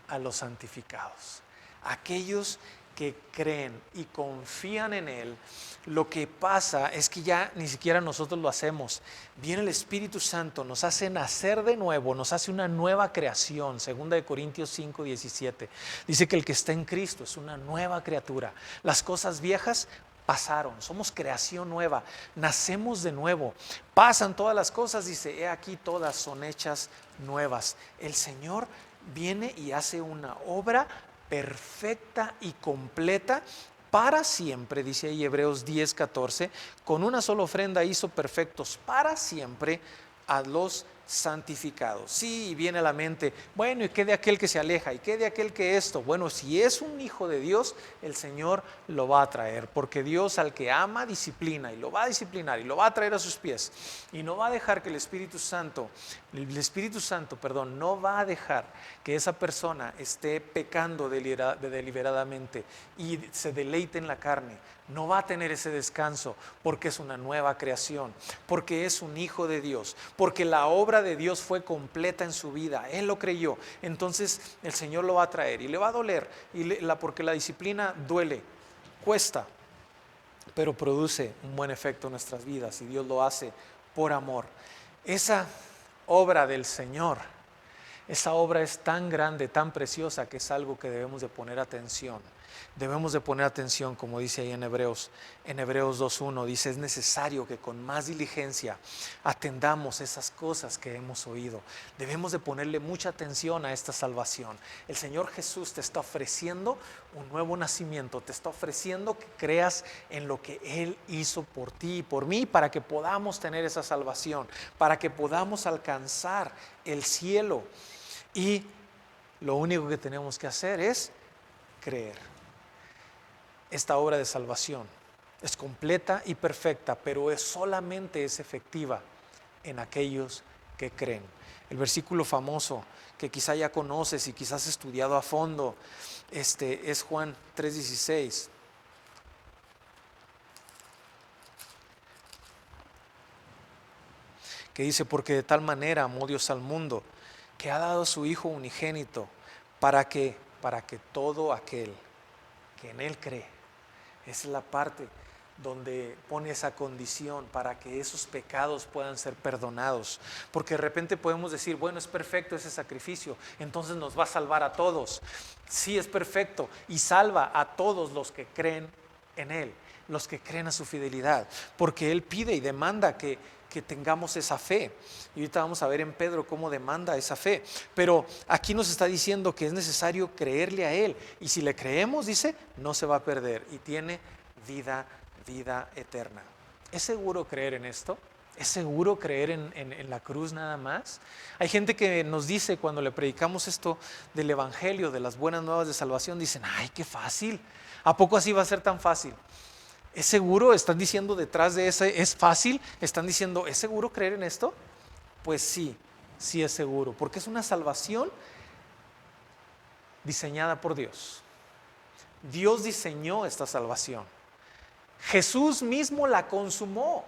Speaker 1: a los santificados. Aquellos que creen y confían en Él. Lo que pasa es que ya ni siquiera nosotros lo hacemos. Viene el Espíritu Santo, nos hace nacer de nuevo, nos hace una nueva creación. 2 Corintios 5:17 dice que el que está en Cristo es una nueva criatura. Las cosas viejas pasaron, somos creación nueva, nacemos de nuevo, pasan todas las cosas, dice, he aquí todas son hechas nuevas. El Señor viene y hace una obra perfecta y completa para siempre, dice ahí Hebreos 10:14, con una sola ofrenda hizo perfectos para siempre a los santificados. Sí, viene a la mente, bueno, ¿y qué de aquel que se aleja? ¿Y qué de aquel que esto? Bueno, si es un hijo de Dios, el Señor lo va a traer, porque Dios al que ama disciplina y lo va a disciplinar y lo va a traer a sus pies y no va a dejar que el Espíritu Santo, no va a dejar que esa persona esté pecando deliberadamente y se deleite en la carne. No va a tener ese descanso porque es una nueva creación, porque es un hijo de Dios, porque la obra de Dios fue completa en su vida, Él lo creyó. Entonces el Señor lo va a traer y le va a doler, porque la disciplina duele, cuesta, pero produce un buen efecto en nuestras vidas y Dios lo hace por amor. Esa obra del Señor, esa obra es tan grande, tan preciosa, que es algo que debemos de poner atención. Debemos de poner atención, como dice ahí en Hebreos 2:1, dice, es necesario que con más diligencia atendamos esas cosas que hemos oído. Debemos de ponerle mucha atención a esta salvación. El Señor Jesús te está ofreciendo un nuevo nacimiento, te está ofreciendo que creas en lo que Él hizo por ti y por mí, para que podamos tener esa salvación, para que podamos alcanzar el cielo. Y lo único que tenemos que hacer es creer. Esta obra de salvación es completa y perfecta, pero solamente es efectiva en aquellos que creen. El versículo famoso que quizá ya conoces y quizás has estudiado a fondo, es Juan 3:16. Que dice, porque de tal manera amó Dios al mundo, que ha dado a su Hijo unigénito, para que todo aquel que en Él cree. Esa es la parte donde pone esa condición para que esos pecados puedan ser perdonados. Porque de repente podemos decir, bueno, es perfecto ese sacrificio, entonces nos va a salvar a todos. Sí, es perfecto y salva a todos los que creen en Él, los que creen a su fidelidad, porque Él pide y demanda que tengamos esa fe. Y ahorita vamos a ver en Pedro cómo demanda esa fe. Pero aquí nos está diciendo que es necesario creerle a Él. Y si le creemos, dice, no se va a perder y tiene vida eterna. ¿Es seguro creer en esto? ¿Es seguro creer en la cruz nada más? Hay gente que nos dice cuando le predicamos esto del Evangelio, de las buenas nuevas de salvación, dicen, ay, qué fácil. ¿A poco así va a ser tan fácil? ¿Es seguro? ¿Están diciendo detrás de ese es fácil? ¿Están diciendo, ¿es seguro creer en esto? Pues sí, sí es seguro, porque es una salvación diseñada por Dios. Dios diseñó esta salvación. Jesús mismo la consumó,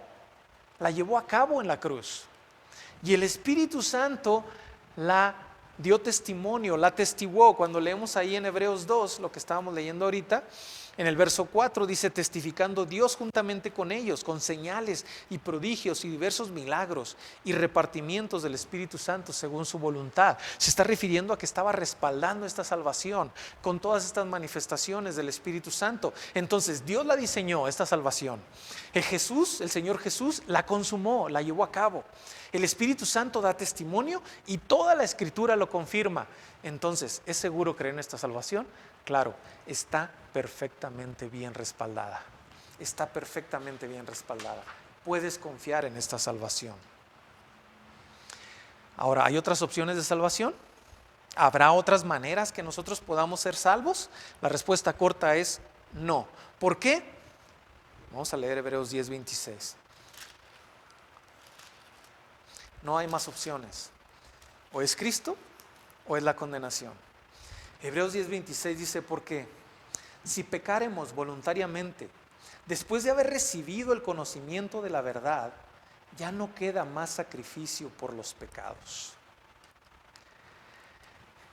Speaker 1: la llevó a cabo en la cruz. Y el Espíritu Santo la dio testimonio, la atestiguó. Cuando leemos ahí en Hebreos 2, lo que estábamos leyendo ahorita, en el verso 4 dice, testificando Dios juntamente con ellos, con señales y prodigios y diversos milagros y repartimientos del Espíritu Santo según su voluntad. Se está refiriendo a que estaba respaldando esta salvación con todas estas manifestaciones del Espíritu Santo. Entonces Dios la diseñó, esta salvación. El Señor Jesús la consumó, la llevó a cabo. El Espíritu Santo da testimonio y toda la Escritura lo confirma. Entonces, ¿es seguro creer en esta salvación? Claro, está perfectamente bien respaldada. Está perfectamente bien respaldada. Puedes confiar en esta salvación. Ahora, ¿hay otras opciones de salvación? ¿Habrá otras maneras que nosotros podamos ser salvos? La respuesta corta es no. ¿Por qué? Vamos a leer Hebreos 10:26. No hay más opciones. O es Cristo o es la condenación. Hebreos 10:26 dice, porque si pecaremos voluntariamente, después de haber recibido el conocimiento de la verdad, ya no queda más sacrificio por los pecados.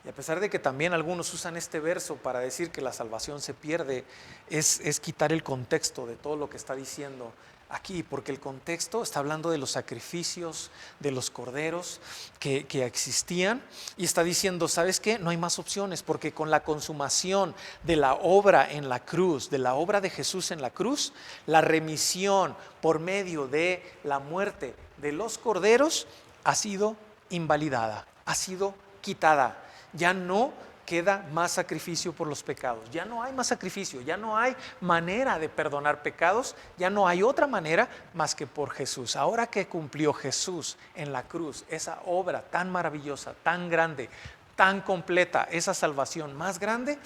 Speaker 1: Y a pesar de que también algunos usan este verso para decir que la salvación se pierde, es quitar el contexto de todo lo que está diciendo aquí, porque el contexto está hablando de los sacrificios, de los corderos que existían, y está diciendo, ¿sabes qué? No hay más opciones, porque con la consumación de la obra en la cruz, de la obra de Jesús en la cruz, la remisión por medio de la muerte de los corderos ha sido invalidada, ha sido quitada. Ya no queda más sacrificio por los pecados, ya no hay más sacrificio, ya no hay manera de perdonar pecados, ya no hay otra manera más que por Jesús. Ahora que cumplió Jesús en la cruz esa obra tan maravillosa, tan grande, tan completa, esa salvación más grande,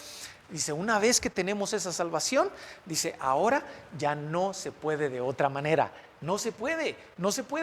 Speaker 1: dice, una vez que tenemos esa salvación, dice, ahora ya no se puede de otra manera. No se puede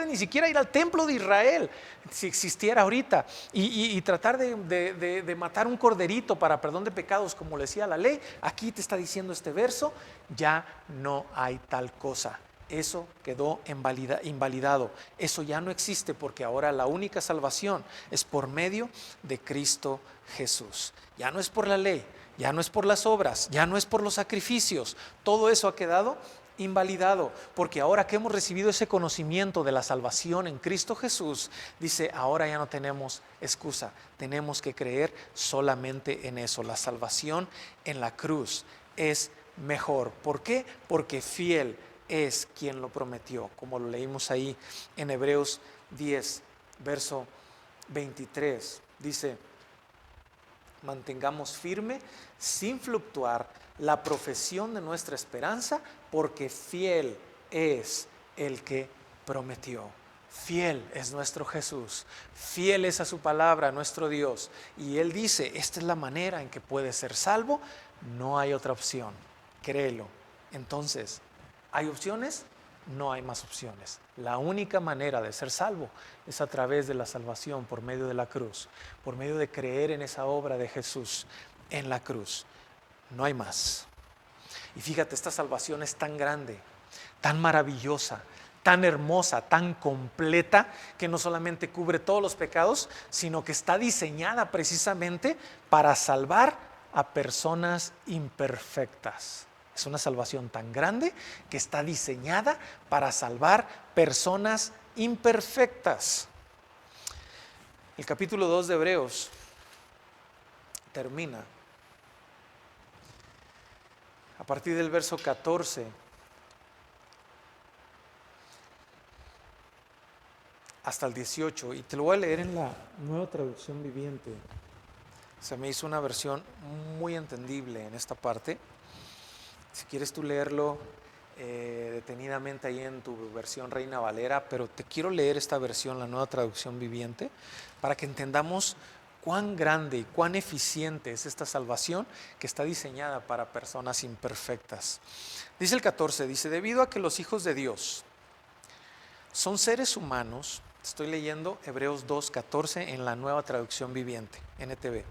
Speaker 1: ni siquiera ir al templo de Israel, si existiera ahorita, y tratar de matar un corderito para perdón de pecados, como le decía la ley. Aquí te está diciendo este verso, ya no hay tal cosa. Eso quedó invalidado, eso ya no existe, porque ahora la única salvación es por medio de Cristo Jesús. Ya no es por la ley, ya no es por las obras, ya no es por los sacrificios, todo eso ha quedado invalidado, porque ahora que hemos recibido ese conocimiento de la salvación en Cristo Jesús, dice, ahora ya no tenemos excusa, tenemos que creer solamente en eso. La salvación en la cruz es mejor. ¿Por qué? Porque fiel es quien lo prometió, como lo leímos ahí en Hebreos 10, verso 23. Dice, mantengamos firme, sin fluctuar, la profesión de nuestra esperanza, porque fiel es el que prometió. Fiel es nuestro Jesús, fiel es a su palabra nuestro Dios. Y Él dice, esta es la manera en que puedes ser salvo, no hay otra opción, créelo. Entonces, ¿hay opciones? No hay más opciones. La única manera de ser salvo es a través de la salvación por medio de la cruz, por medio de creer en esa obra de Jesús en la cruz. No hay más. Y fíjate, esta salvación es tan grande, tan maravillosa, tan hermosa, tan completa, que no solamente cubre todos los pecados, sino que está diseñada precisamente para salvar a personas imperfectas. Es una salvación tan grande que está diseñada para salvar personas imperfectas. El capítulo 2 de Hebreos termina a partir del verso 14 hasta el 18, y te lo voy a leer en la Nueva Traducción Viviente. Se me hizo una versión muy entendible en esta parte. Si quieres tú leerlo detenidamente ahí en tu versión Reina Valera, pero te quiero leer esta versión, la Nueva Traducción Viviente, para que entendamos cuán grande y cuán eficiente es esta salvación que está diseñada para personas imperfectas. Dice el 14, dice, debido a que los hijos de Dios son seres humanos, estoy leyendo Hebreos 2:14 en la Nueva Traducción Viviente, NTV.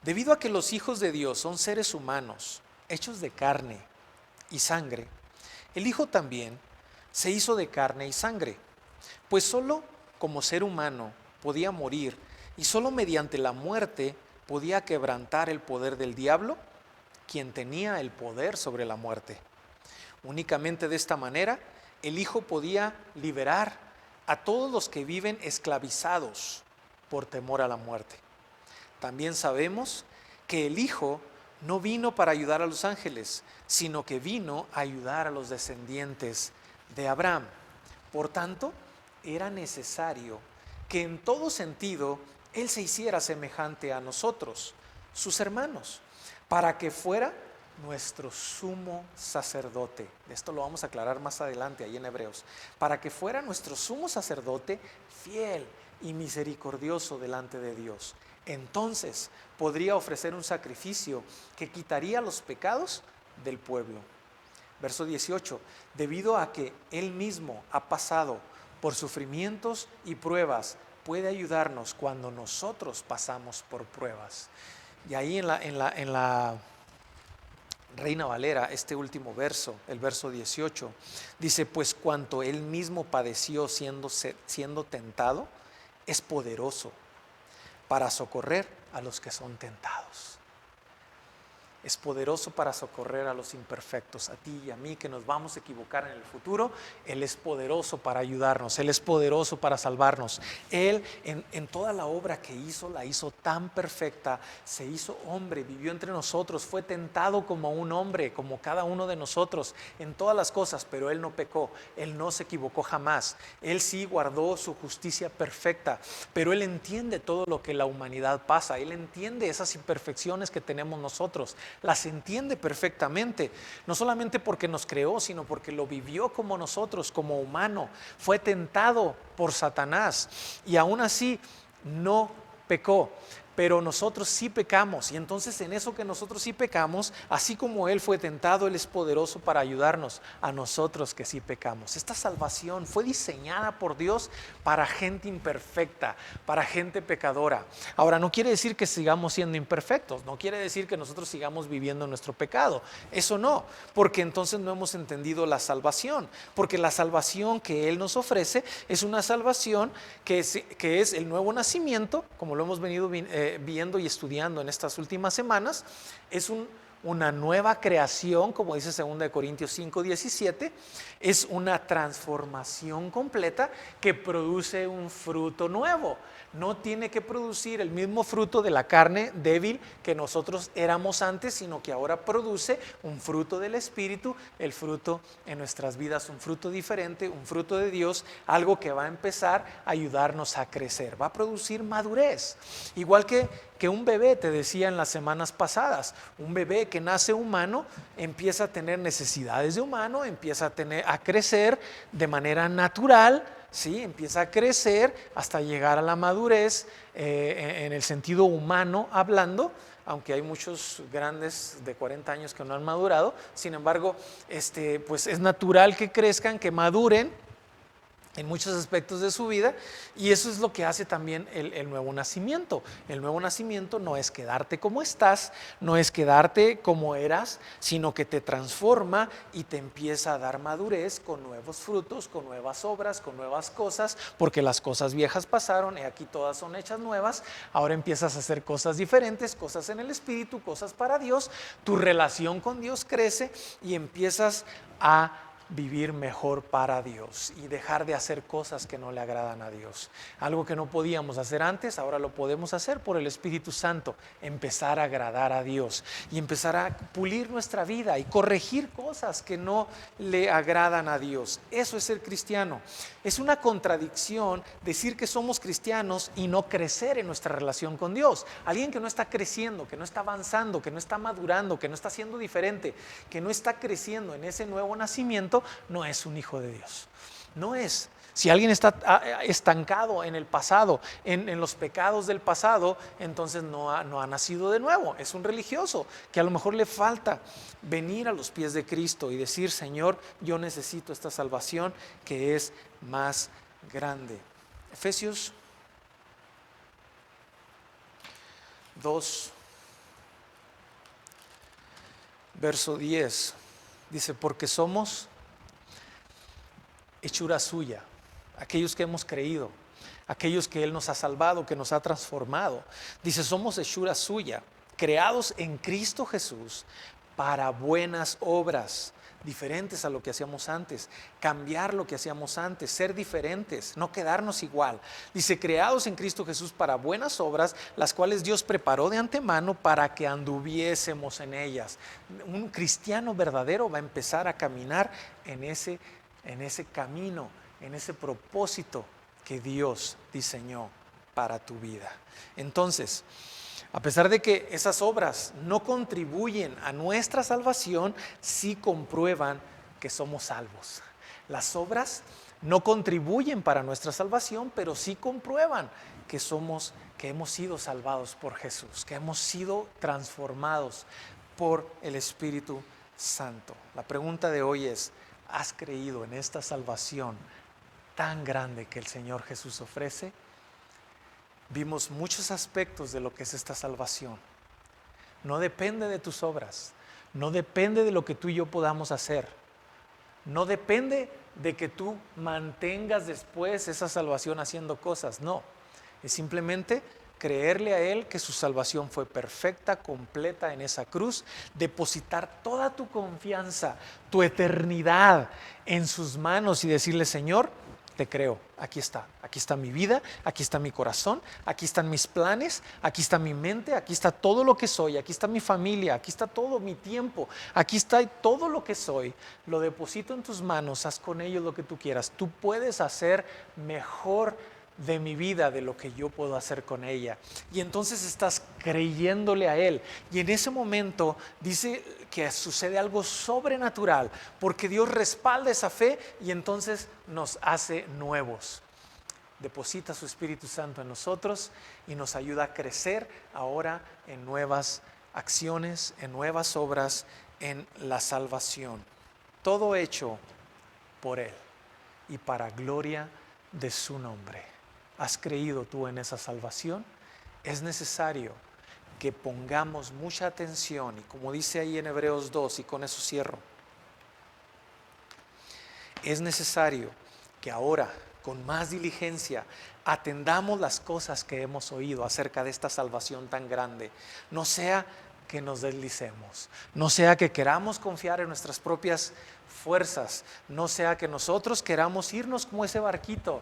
Speaker 1: Debido a que los hijos de Dios son seres humanos, hechos de carne y sangre, el Hijo también se hizo de carne y sangre, pues solo como ser humano podía morir y solo mediante la muerte podía quebrantar el poder del diablo, quien tenía el poder sobre la muerte. Únicamente de esta manera, el Hijo podía liberar a todos los que viven esclavizados por temor a la muerte. También sabemos que el Hijo no vino para ayudar a los ángeles, sino que vino a ayudar a los descendientes de Abraham. Por tanto, era necesario que en todo sentido Él se hiciera semejante a nosotros, sus hermanos, para que fuera nuestro sumo sacerdote. Esto lo vamos a aclarar más adelante ahí en Hebreos. Para que fuera nuestro sumo sacerdote fiel y misericordioso delante de Dios. Entonces podría ofrecer un sacrificio que quitaría los pecados del pueblo. Verso 18, debido a que Él mismo ha pasado por sufrimientos y pruebas, puede ayudarnos cuando nosotros pasamos por pruebas. Y ahí en la Reina Valera, este último verso, el verso 18, dice, pues cuanto él mismo padeció siendo tentado, es poderoso para socorrer a los que son tentados. Es poderoso para socorrer a los imperfectos, a ti y a mí que nos vamos a equivocar en el futuro. Él es poderoso para ayudarnos, Él es poderoso para salvarnos. Él en toda la obra que hizo, la hizo tan perfecta, se hizo hombre, vivió entre nosotros, fue tentado como un hombre, como cada uno de nosotros, en todas las cosas, pero Él no pecó, Él no se equivocó jamás. Él sí guardó su justicia perfecta, pero Él entiende todo lo que la humanidad pasa, Él entiende esas imperfecciones que tenemos nosotros. Las entiende perfectamente, no solamente porque nos creó, sino porque lo vivió como nosotros, como humano. Fue tentado por Satanás y aún así no pecó. Pero nosotros sí pecamos, y entonces en eso que nosotros sí pecamos, así como Él fue tentado, Él es poderoso para ayudarnos a nosotros que sí pecamos. Esta salvación fue diseñada por Dios para gente imperfecta, para gente pecadora. Ahora, no quiere decir que sigamos siendo imperfectos, no quiere decir que nosotros sigamos viviendo nuestro pecado. Eso no, porque entonces no hemos entendido la salvación, porque la salvación que Él nos ofrece es una salvación que es el nuevo nacimiento, como lo hemos venido viendo y estudiando en estas últimas semanas. Es una nueva creación, como dice 2 Corintios 5:17, es una transformación completa que produce un fruto nuevo. No tiene que producir el mismo fruto de la carne débil que nosotros éramos antes, sino que ahora produce un fruto del Espíritu, el fruto en nuestras vidas, un fruto diferente, un fruto de Dios, algo que va a empezar a ayudarnos a crecer, va a producir madurez. Igual que un bebé, te decía en las semanas pasadas, un bebé que nace humano empieza a tener necesidades de humano, empieza a crecer de manera natural, ¿sí? Empieza a crecer hasta llegar a la madurez en el sentido humano hablando, aunque hay muchos grandes de 40 años que no han madurado. Sin embargo, pues es natural que crezcan, que maduren en muchos aspectos de su vida, y eso es lo que hace también el nuevo nacimiento. El nuevo nacimiento no es quedarte como estás, no es quedarte como eras, sino que te transforma y te empieza a dar madurez con nuevos frutos, con nuevas obras, con nuevas cosas, porque las cosas viejas pasaron y aquí todas son hechas nuevas. Ahora empiezas a hacer cosas diferentes, cosas en el Espíritu, cosas para Dios. Tu relación con Dios crece y empiezas a vivir mejor para Dios y dejar de hacer cosas que no le agradan a Dios. Algo que no podíamos hacer antes, ahora lo podemos hacer por el Espíritu Santo. Empezar a agradar a Dios y empezar a pulir nuestra vida y corregir cosas que no le agradan a Dios. Eso es ser cristiano. Es una contradicción decir que somos cristianos y no crecer en nuestra relación con Dios. Alguien que no está creciendo, que no está avanzando, que no está madurando, que no está siendo diferente, que no está creciendo en ese nuevo nacimiento, no es un hijo de Dios. No es. Si alguien está estancado en el pasado, en los pecados del pasado, entonces no ha nacido de nuevo. Es un religioso que a lo mejor le falta venir a los pies de Cristo y decir: Señor, yo necesito esta salvación que es más grande. Efesios 2, verso 10, dice: porque somos hechura suya, aquellos que hemos creído, aquellos que Él nos ha salvado, que nos ha transformado. Dice: somos hechura suya, creados en Cristo Jesús para buenas obras, diferentes a lo que hacíamos antes, cambiar lo que hacíamos antes, ser diferentes, no quedarnos igual. Dice: creados en Cristo Jesús para buenas obras, las cuales Dios preparó de antemano para que anduviésemos en ellas. Un cristiano verdadero va a empezar a caminar en ese camino, en ese propósito que Dios diseñó para tu vida. Entonces, a pesar de que esas obras no contribuyen a nuestra salvación, sí comprueban que somos salvos. Las obras no contribuyen para nuestra salvación, pero sí comprueban que hemos sido salvados por Jesús, que hemos sido transformados por el Espíritu Santo. La pregunta de hoy es: ¿has creído en esta salvación tan grande que el Señor Jesús ofrece? Vimos muchos aspectos de lo que es esta salvación. no depende de tus obras, no depende de lo que tú y yo podamos hacer, no depende de que tú mantengas después esa salvación haciendo cosas, no, es simplemente creerle a Él que su salvación fue perfecta, completa en esa cruz, depositar toda tu confianza, tu eternidad en sus manos y decirle: Señor, te creo, aquí está mi vida, aquí está mi corazón, aquí están mis planes, aquí está mi mente, aquí está todo lo que soy, aquí está mi familia, aquí está todo mi tiempo, aquí está todo lo que soy, lo deposito en tus manos, haz con ellos lo que tú quieras. Tú puedes hacer mejor de mi vida de lo que yo puedo hacer con ella. Y entonces estás creyéndole a Él. Y en ese momento dice que sucede algo sobrenatural, porque Dios respalda esa fe y entonces nos hace nuevos. Deposita su Espíritu Santo en nosotros y nos ayuda a crecer ahora en nuevas acciones, en nuevas obras, en la salvación. Todo hecho por Él y para gloria de su nombre. ¿Has creído tú en esa salvación? Es necesario que pongamos mucha atención, y como dice ahí en Hebreos 2, y con eso cierro, es necesario que ahora con más diligencia atendamos las cosas que hemos oído acerca de esta salvación tan grande. No sea que nos deslicemos, no sea que queramos confiar en nuestras propias fuerzas, no sea que nosotros queramos irnos como ese barquito,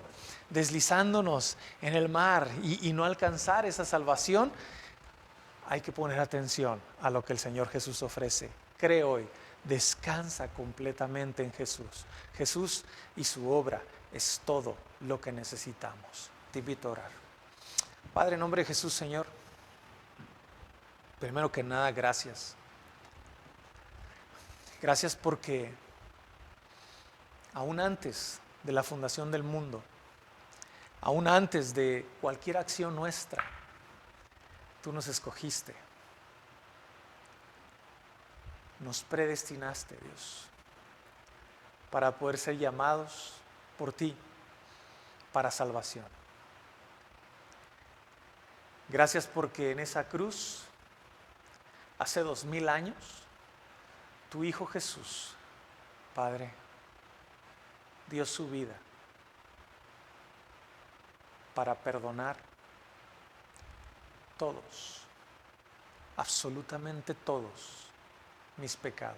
Speaker 1: deslizándonos en el mar y no alcanzar esa salvación. Hay que poner atención a lo que el Señor Jesús ofrece. Cree hoy, descansa completamente en Jesús. Jesús y su obra es todo lo que necesitamos. Te invito a orar. Padre, en nombre de Jesús, Señor, primero que nada, gracias. Gracias porque aún antes de la fundación del mundo, aún antes de cualquier acción nuestra, tú nos escogiste, nos predestinaste, Dios, para poder ser llamados por ti para salvación. Gracias porque en esa cruz, hace 2000 años, tu Hijo Jesús, Padre, dio su vida para perdonar todos, absolutamente todos mis pecados.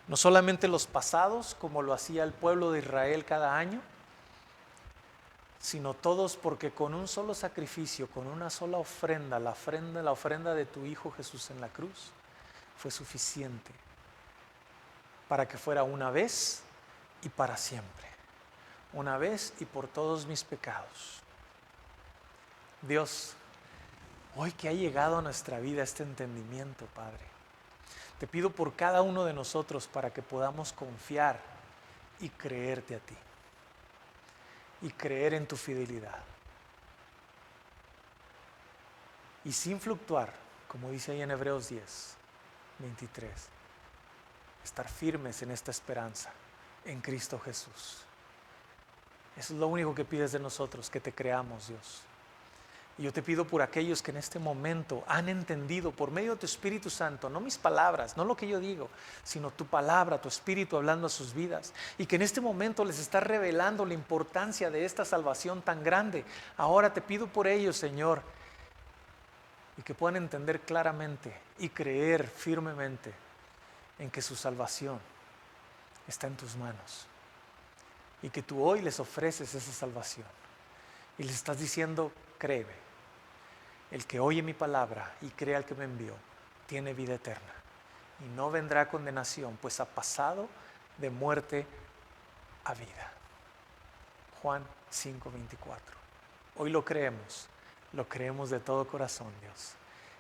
Speaker 1: No solamente los pasados, como lo hacía el pueblo de Israel cada año, sino todos, porque con un solo sacrificio, con una sola ofrenda, la ofrenda de tu Hijo Jesús en la cruz, fue suficiente para que fuera una vez y para siempre, una vez y por todos mis pecados. Dios, hoy que ha llegado a nuestra vida este entendimiento, Padre, te pido por cada uno de nosotros para que podamos confiar y creerte a ti y creer en tu fidelidad. Y sin fluctuar, como dice ahí en Hebreos 10, 23, estar firmes en esta esperanza en Cristo Jesús. Eso es lo único que pides de nosotros, que te creamos, Dios. Y yo te pido por aquellos que en este momento han entendido por medio de tu Espíritu Santo, no mis palabras, no lo que yo digo, sino tu palabra, tu Espíritu hablando a sus vidas, y que en este momento les está revelando la importancia de esta salvación tan grande. Ahora te pido por ellos, Señor, y que puedan entender claramente y creer firmemente en que su salvación está en tus manos, y que tú hoy les ofreces esa salvación y les estás diciendo: créeme, el que oye mi palabra y cree al que me envió tiene vida eterna y no vendrá condenación, pues ha pasado de muerte a vida. Juan 5:24. Hoy lo creemos de todo corazón, Dios.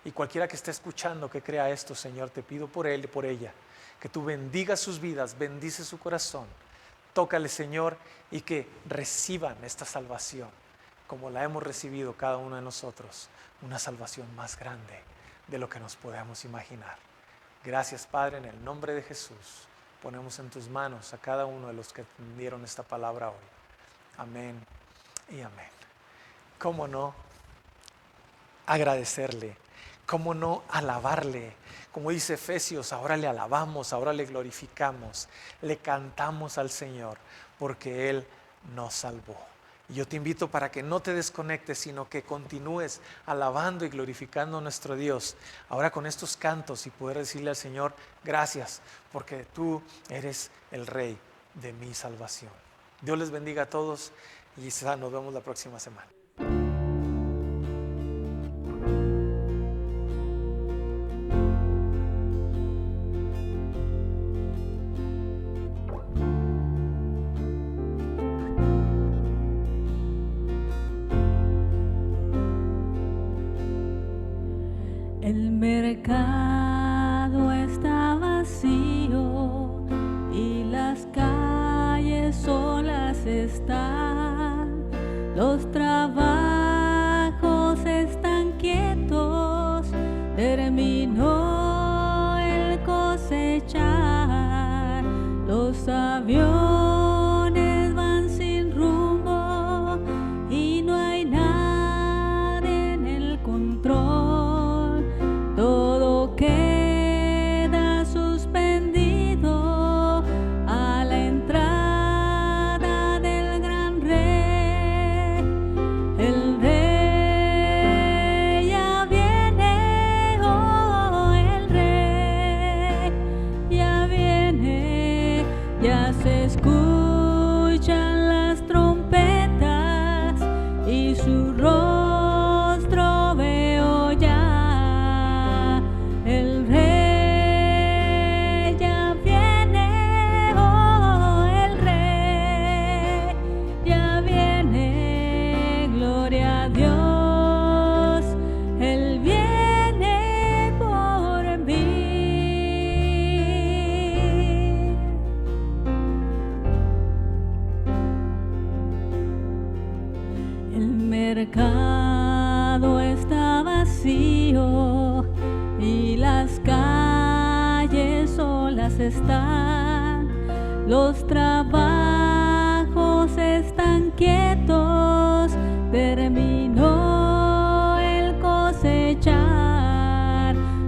Speaker 1: Y cualquiera que esté escuchando que crea esto, Señor, te pido por él y por ella, que tú bendigas sus vidas, bendice su corazón. Tócale, Señor, y que reciban esta salvación como la hemos recibido cada uno de nosotros, una salvación más grande de lo que nos podamos imaginar. Gracias, Padre, en el nombre de Jesús. Ponemos en tus manos a cada uno de los que entendieron esta palabra hoy. Amén y amén. ¿Cómo no agradecerle? ¿Cómo no alabarle? Como dice Efesios, ahora le alabamos, ahora le glorificamos, le cantamos al Señor, porque Él nos salvó. Y yo te invito para que no te desconectes, sino que continúes alabando y glorificando a nuestro Dios. Ahora con estos cantos y poder decirle al Señor, gracias, porque tú eres el Rey de mi salvación. Dios les bendiga a todos y nos vemos la próxima semana.
Speaker 2: El mercado está vacío y las calles solas están. Los trabajos están quietos, terminó el cosechar. Los aviones van sin rumbo y no hay nadie en el control. Todo queda suspendido a la entrada del gran rey. El rey ya viene, oh, el rey ya viene, ya se escuchan las trompetas y su rostro veo ya. El rey ya viene, oh, el rey ya viene, gloria a Dios, Él viene por mí. El mercado está vacío y las calles solas están. Los trabajos están quietos, terminó el cosechar.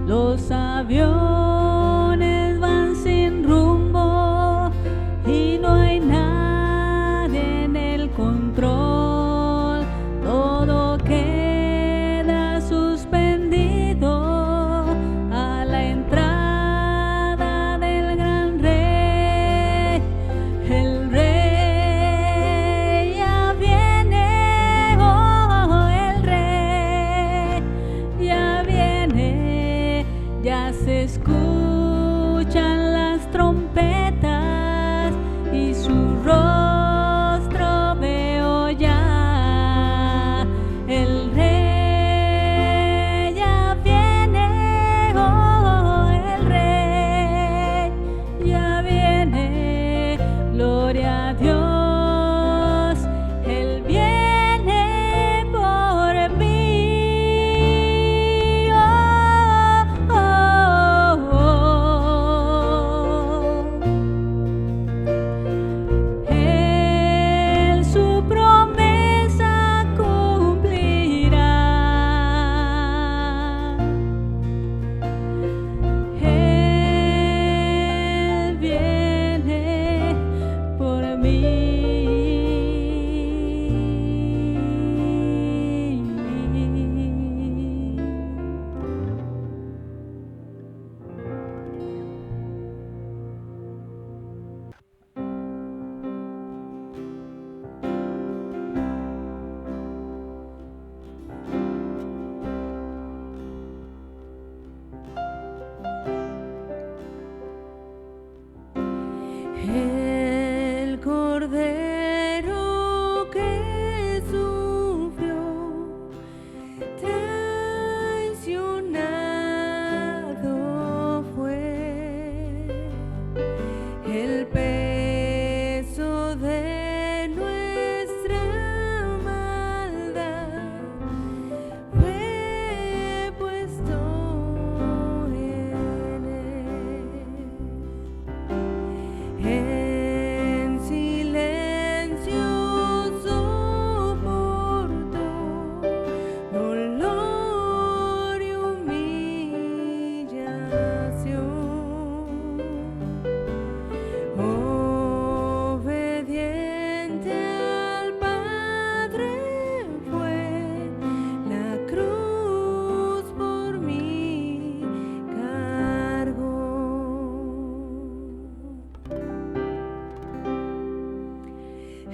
Speaker 2: Los aviones van sin rumbo y no hay nadie en el control. Todo queda suspendido a la entrada del gran rey. El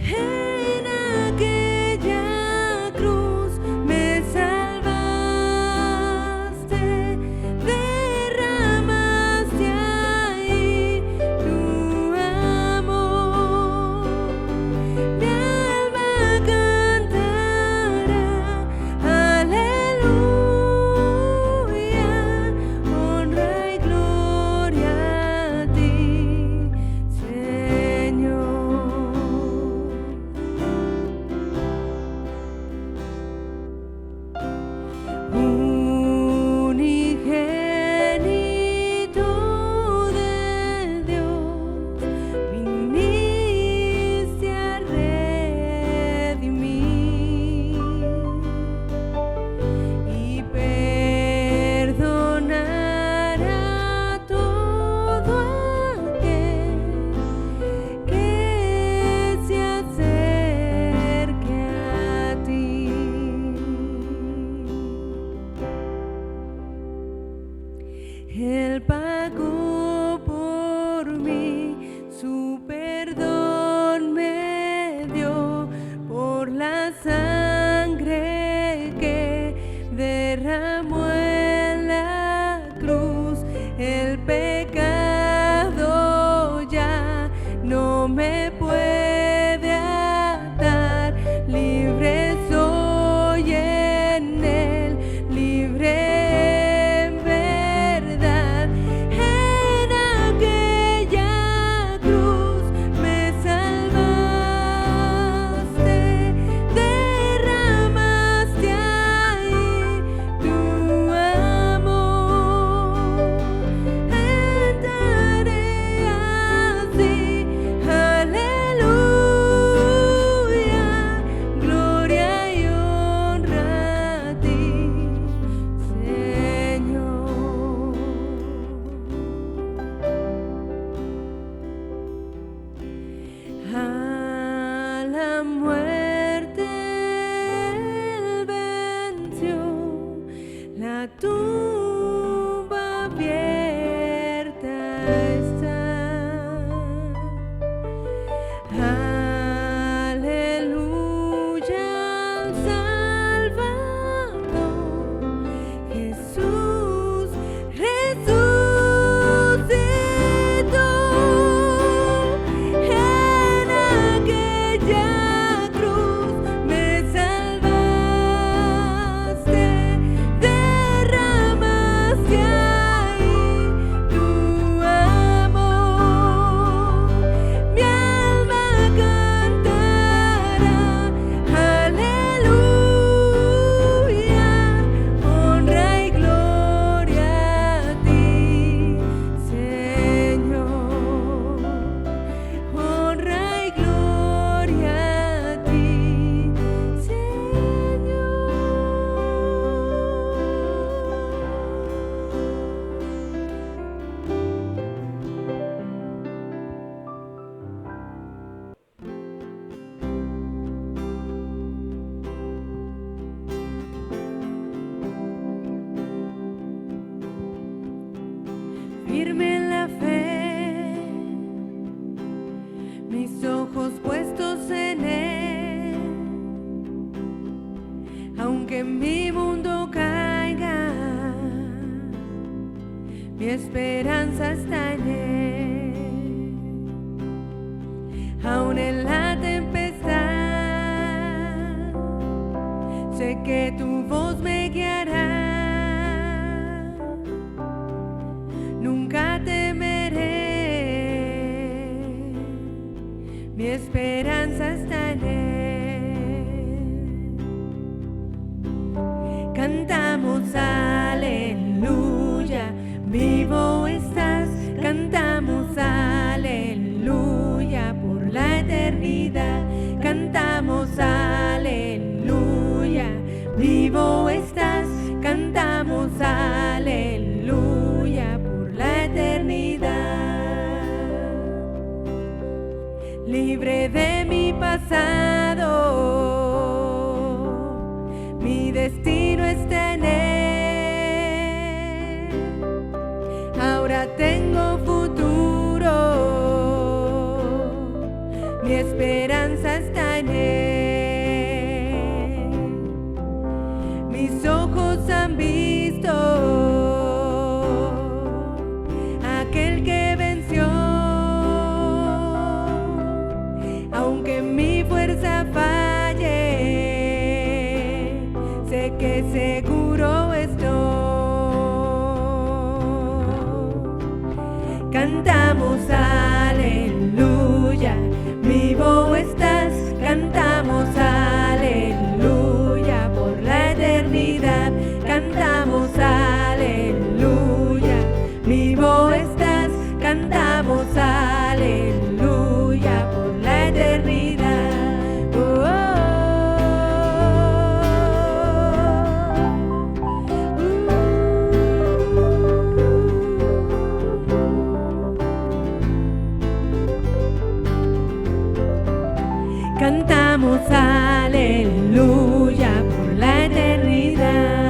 Speaker 2: En aquella cruz me salvaste, derramaste ahí tu amor. Mi alma cantará, aleluya, honra y gloria a ti, Señor. Unigénito de Dios, viniste a redimir y perdonar a todo aquel que se acerque a ti. Él pagó por mí, su perdón me dio por la sangre que derramó en la cruz. El pecado ya no me puede atar, libre soy en él, libre en verdad. En aquella cruz me salvaste, derramaste ahí tu amor. Entraré así, aleluya, gloria y honra a ti, Señor. A la muerte él venció, la tumba abierta está. Aleluya al Salvador, Jesús resucitó. En aquella cruz me salvaste, derramaste ahí tu amor. Mi alma cantará, aleluya, honra y gloria a ti, Señor. Honra y gloria a ti, firme en la fe, mis ojos puestos en él. Aunque mi mundo caiga, mi esperanza está en él. Aún en la tempestad, sé que tu voz me guiará. Nunca temeré, mi esperanza está en él. Cantamos aleluya, vivo estás. Cantamos aleluya por la eternidad. Cantamos aleluya, vivo estás. Cantamos aleluya por la eternidad. Libre de mi pasado, mi destino está en él. Ahora tengo futuro, mi esperanza está cantamos aleluya, vivo estás, cantamos aleluya, por la eternidad, cantamos aleluya, vivo estás, cantamos aleluya, por la eternidad. Oh, cantamos aleluya por la eternidad.